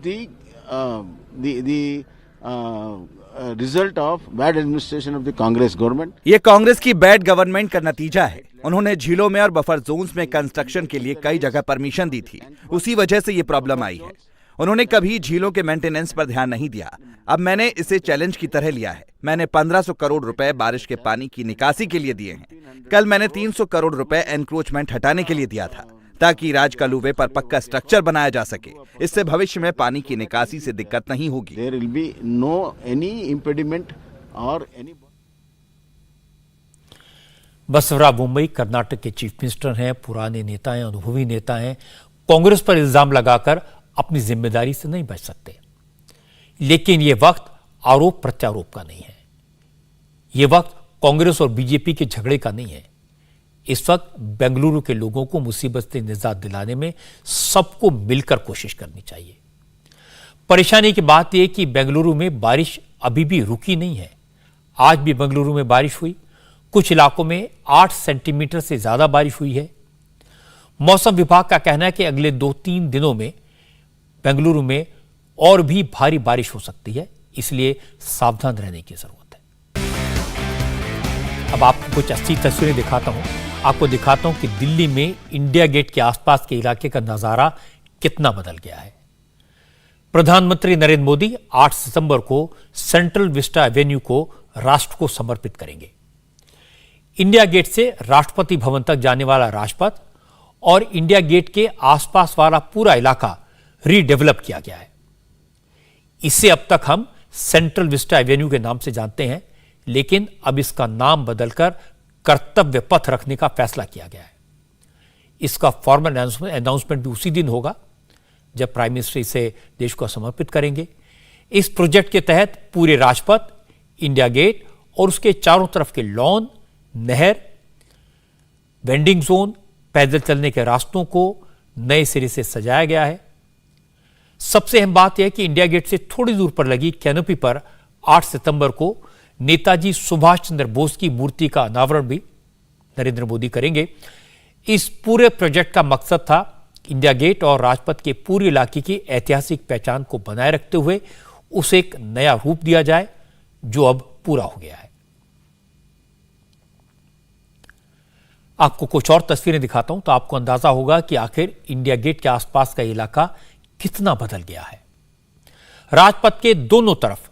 result of bad administration of the Congress government. ये कांग्रेस की बैड गवर्नमेंट का नतीजा है। उन्होंने झीलों में और बफर जोन्स में कंस्ट्रक्शन के लिए कई जगह परमिशन दी थी, उसी वजह से ये प्रॉब्लम आई है। उन्होंने कभी झीलों के मेंटेनेंस पर ध्यान नहीं दिया। अब मैंने इसे चैलेंज की तरह लिया है। मैंने 1500 करोड़ रुपए बारिश के पानी की निकासी के लिए दिए हैं। कल मैंने 300 करोड़ रुपए एनक्रोचमेंट हटाने के लिए दिया था ताकि राजकालुवे पर पक्का स्ट्रक्चर बनाया जा सके। इससे भविष्य में पानी की निकासी से दिक्कत नहीं होगी। There will be no any impediment और एनी। बसवराज बोम्मई कर्नाटक के चीफ मिनिस्टर हैं, पुराने नेता हैं, अनुभवी नेता हैं। कांग्रेस पर इल्जाम लगाकर अपनी जिम्मेदारी से नहीं बच सकते, लेकिन यह वक्त आरोप प्रत्यारोप का नहीं है। यह वक्त कांग्रेस और बीजेपी के झगड़े का नहीं है। इस वक्त बेंगलुरु के लोगों को मुसीबत से निजात दिलाने में सबको मिलकर कोशिश करनी चाहिए। परेशानी की बात यह कि बेंगलुरु में बारिश अभी भी रुकी नहीं है। आज भी बेंगलुरु में बारिश हुई, कुछ इलाकों में 8 सेंटीमीटर से ज्यादा बारिश हुई है। मौसम विभाग का कहना है कि अगले 2-3 दिनों में बेंगलुरु में और भी भारी बारिश हो सकती है, इसलिए सावधान रहने की जरूरत है। अब आपको कुछ अच्छी तस्वीरें दिखाता हूं। आपको दिखाता हूं कि दिल्ली में इंडिया गेट के आसपास के इलाके का नजारा कितना बदल गया है। प्रधानमंत्री नरेंद्र मोदी 8 सितंबर को सेंट्रल विस्टा एवेन्यू को राष्ट्र को समर्पित करेंगे। इंडिया गेट से राष्ट्रपति भवन तक जाने वाला राजपथ और इंडिया गेट के आसपास वाला पूरा इलाका रीडेवलप किया गया है। इसे अब तक हम सेंट्रल विस्टा एवेन्यू के नाम से जानते हैं, लेकिन अब इसका नाम बदलकर कर्तव्य पथ रखने का फैसला किया गया है। इसका फॉर्मल अनाउंसमेंट भी उसी दिन होगा जब प्राइम मिनिस्टर इसे देश को समर्पित करेंगे। इस प्रोजेक्ट के तहत पूरे राजपथ, इंडिया गेट और उसके चारों तरफ के लॉन, नहर, वेंडिंग जोन, पैदल चलने के रास्तों को नए सिरे से सजाया गया है। सबसे अहम बात यह है कि इंडिया गेट से थोड़ी दूर पर लगी कैनोपी पर 8 सितंबर को नेताजी सुभाष चंद्र बोस की मूर्ति का अनावरण भी नरेंद्र मोदी करेंगे। इस पूरे प्रोजेक्ट का मकसद था इंडिया गेट और राजपथ के पूरे इलाके की ऐतिहासिक पहचान को बनाए रखते हुए उसे एक नया रूप दिया जाए, जो अब पूरा हो गया है। आपको कुछ और तस्वीरें दिखाता हूं तो आपको अंदाजा होगा कि आखिर इंडिया गेट के आसपास का इलाका कितना बदल गया है। राजपथ के दोनों तरफ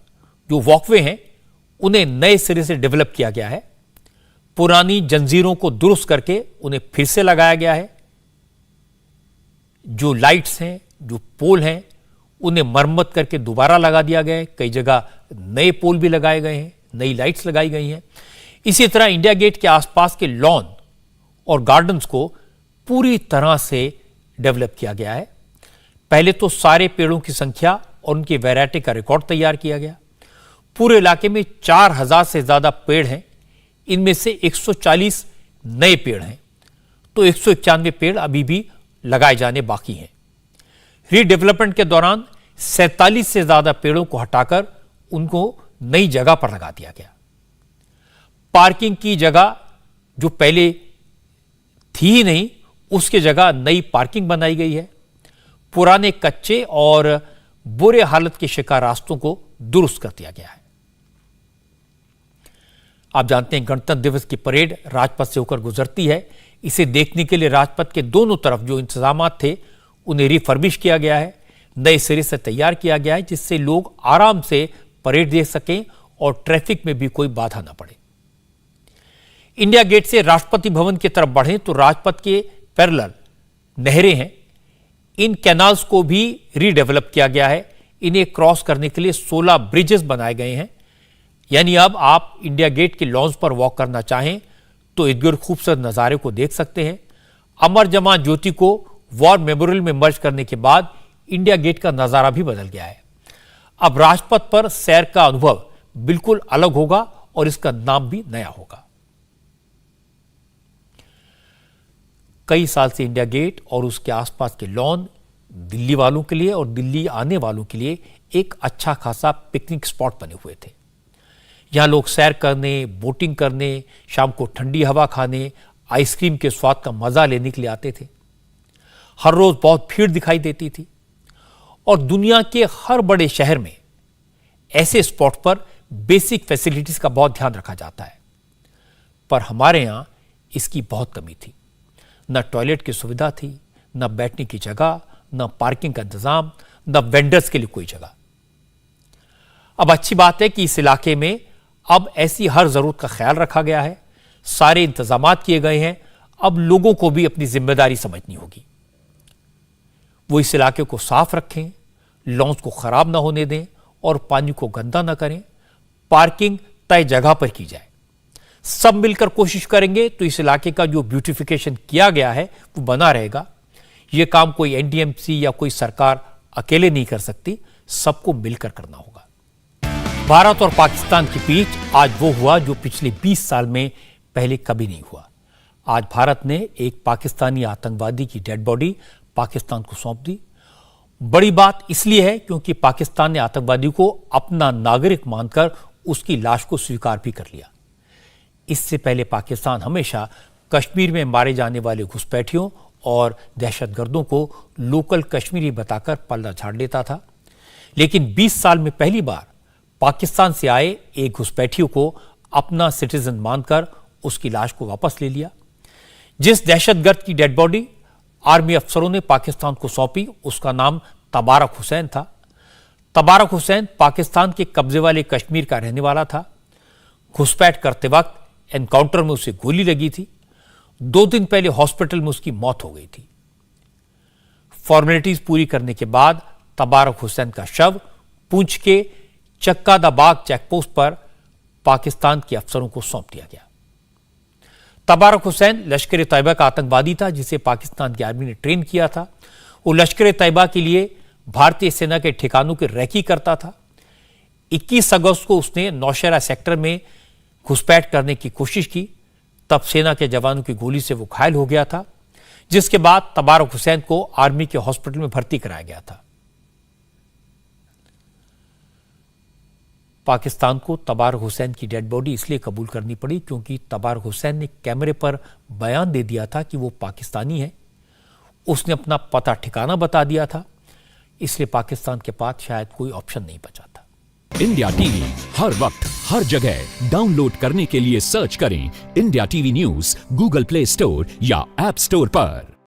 जो वॉकवे हैं उन्हें नए सिरे से डेवलप किया गया है। पुरानी जंजीरों को दुरुस्त करके उन्हें फिर से लगाया गया है। जो लाइट्स हैं, जो पोल हैं, उन्हें मरम्मत करके दोबारा लगा दिया गया है। कई जगह नए पोल भी लगाए गए हैं, नई लाइट्स लगाई गई हैं। इसी तरह इंडिया गेट के आसपास के लॉन और गार्डन्स को पूरी तरह से डेवलप किया गया है। पहले तो सारे पेड़ों की संख्या और उनकी वैरायटी का रिकॉर्ड तैयार किया गया। पूरे इलाके में 4000 से ज्यादा पेड़ हैं। इनमें से 140 नए पेड़ हैं, तो 191 पेड़ अभी भी लगाए जाने बाकी हैं। रीडेवलपमेंट के दौरान 47 से ज्यादा पेड़ों को हटाकर उनको नई जगह पर लगा दिया गया। पार्किंग की जगह जो पहले थी ही नहीं, उसकी जगह नई पार्किंग बनाई गई है। पुराने कच्चे और बुरे हालत के शिकार रास्तों को दुरुस्त कर दिया गया है। आप जानते हैं गणतंत्र दिवस की परेड राजपथ से होकर गुजरती है। इसे देखने के लिए राजपथ के दोनों तरफ जो इंतजाम थे उन्हें रिफर्बिश किया गया है, नए सिरे से तैयार किया गया है, जिससे लोग आराम से परेड देख सकें और ट्रैफिक में भी कोई बाधा ना पड़े। इंडिया गेट से राष्ट्रपति भवन की तरफ बढ़ें तो राजपथ के पैरेलल नहरें हैं। इन कैनाल्स को भी रीडेवलप किया गया है। इन्हें क्रॉस करने के लिए 16 ब्रिजेस बनाए गए हैं। यानी अब आप इंडिया गेट के लॉन्स पर वॉक करना चाहें तो इर्द गिर्द खूबसूरत नज़ारे को देख सकते हैं। अमर जवान ज्योति को वॉर मेमोरियल में मर्ज करने के बाद इंडिया गेट का नज़ारा भी बदल गया है। अब राजपथ पर सैर का अनुभव बिल्कुल अलग होगा और इसका नाम भी नया होगा। कई साल से इंडिया गेट और उसके आसपास के लॉन दिल्ली वालों के लिए और दिल्ली आने वालों के लिए एक अच्छा खासा पिकनिक स्पॉट बने हुए थे। यहां लोग सैर करने, बोटिंग करने, शाम को ठंडी हवा खाने, आइसक्रीम के स्वाद का मजा लेने के लिए आते थे। हर रोज बहुत भीड़ दिखाई देती थी और दुनिया के हर बड़े शहर में ऐसे स्पॉट पर बेसिक फैसिलिटीज का बहुत ध्यान रखा जाता है, पर हमारे यहां इसकी बहुत कमी थी। न टॉयलेट की सुविधा थी, न बैठने की जगह, न पार्किंग का इंतजाम, न वेंडर्स के लिए कोई जगह। अब अच्छी बात है कि इस इलाके में अब ऐसी हर जरूरत का ख्याल रखा गया है, सारे इंतजामात किए गए हैं। अब लोगों को भी अपनी जिम्मेदारी समझनी होगी। वो इस इलाके को साफ रखें, लॉन्स को खराब ना होने दें और पानी को गंदा ना करें। पार्किंग तय जगह पर की जाए। सब मिलकर कोशिश करेंगे तो इस इलाके का जो ब्यूटिफिकेशन किया गया है वो बना रहेगा। यह काम कोई एनडीएमसी या कोई सरकार अकेले नहीं कर सकती, सबको मिलकर करना होगा। भारत और पाकिस्तान के बीच आज वो हुआ जो पिछले 20 साल में पहले कभी नहीं हुआ। आज भारत ने एक पाकिस्तानी आतंकवादी की डेड बॉडी पाकिस्तान को सौंप दी। बड़ी बात इसलिए है क्योंकि पाकिस्तान ने आतंकवादी को अपना नागरिक मानकर उसकी लाश को स्वीकार भी कर लिया। इससे पहले पाकिस्तान हमेशा कश्मीर में मारे जाने वाले घुसपैठियों और दहशतगर्दों को लोकल कश्मीरी बताकर पल्ला झाड़ लेता था, लेकिन 20 साल में पहली बार पाकिस्तान से आए एक घुसपैठियों को अपना सिटीजन मानकर उसकी लाश को वापस ले लिया। जिस दहशतगर्द की डेड बॉडी आर्मी अफसरों ने पाकिस्तान को सौंपी उसका नाम तबारक हुसैन था। तबारक हुसैन पाकिस्तान के कब्जे वाले कश्मीर का रहने वाला था। घुसपैठ करते वक्त एनकाउंटर में उसे गोली लगी थी। 2 दिन पहले हॉस्पिटल में उसकी मौत हो गई थी। फॉर्मेलिटीज पूरी करने के बाद तबारक हुसैन का शव पुंछ के चक्का दा बाग चेकपोस्ट पर पाकिस्तान के अफसरों को सौंप दिया गया। तबारक हुसैन लश्कर तैयबा का आतंकवादी था जिसे पाकिस्तान की आर्मी ने ट्रेन किया था। वो लश्कर तैयबा के लिए भारतीय सेना के ठिकानों की रैकी करता था। 21 अगस्त को उसने नौशेरा सेक्टर में घुसपैठ करने की कोशिश की। तब सेना के जवानों की गोली से वो घायल हो गया था, जिसके बाद तबारक हुसैन को आर्मी के हॉस्पिटल में भर्ती कराया गया था। पाकिस्तान को तबारक हुसैन की डेड बॉडी इसलिए कबूल करनी पड़ी क्योंकि तबारक हुसैन ने कैमरे पर बयान दे दिया था कि वो पाकिस्तानी है। उसने अपना पता ठिकाना बता दिया था, इसलिए पाकिस्तान के पास शायद कोई ऑप्शन नहीं बचा था। इंडिया टीवी हर वक्त हर जगह डाउनलोड करने के लिए सर्च करें India TV news Google play store या ऐप स्टोर पर।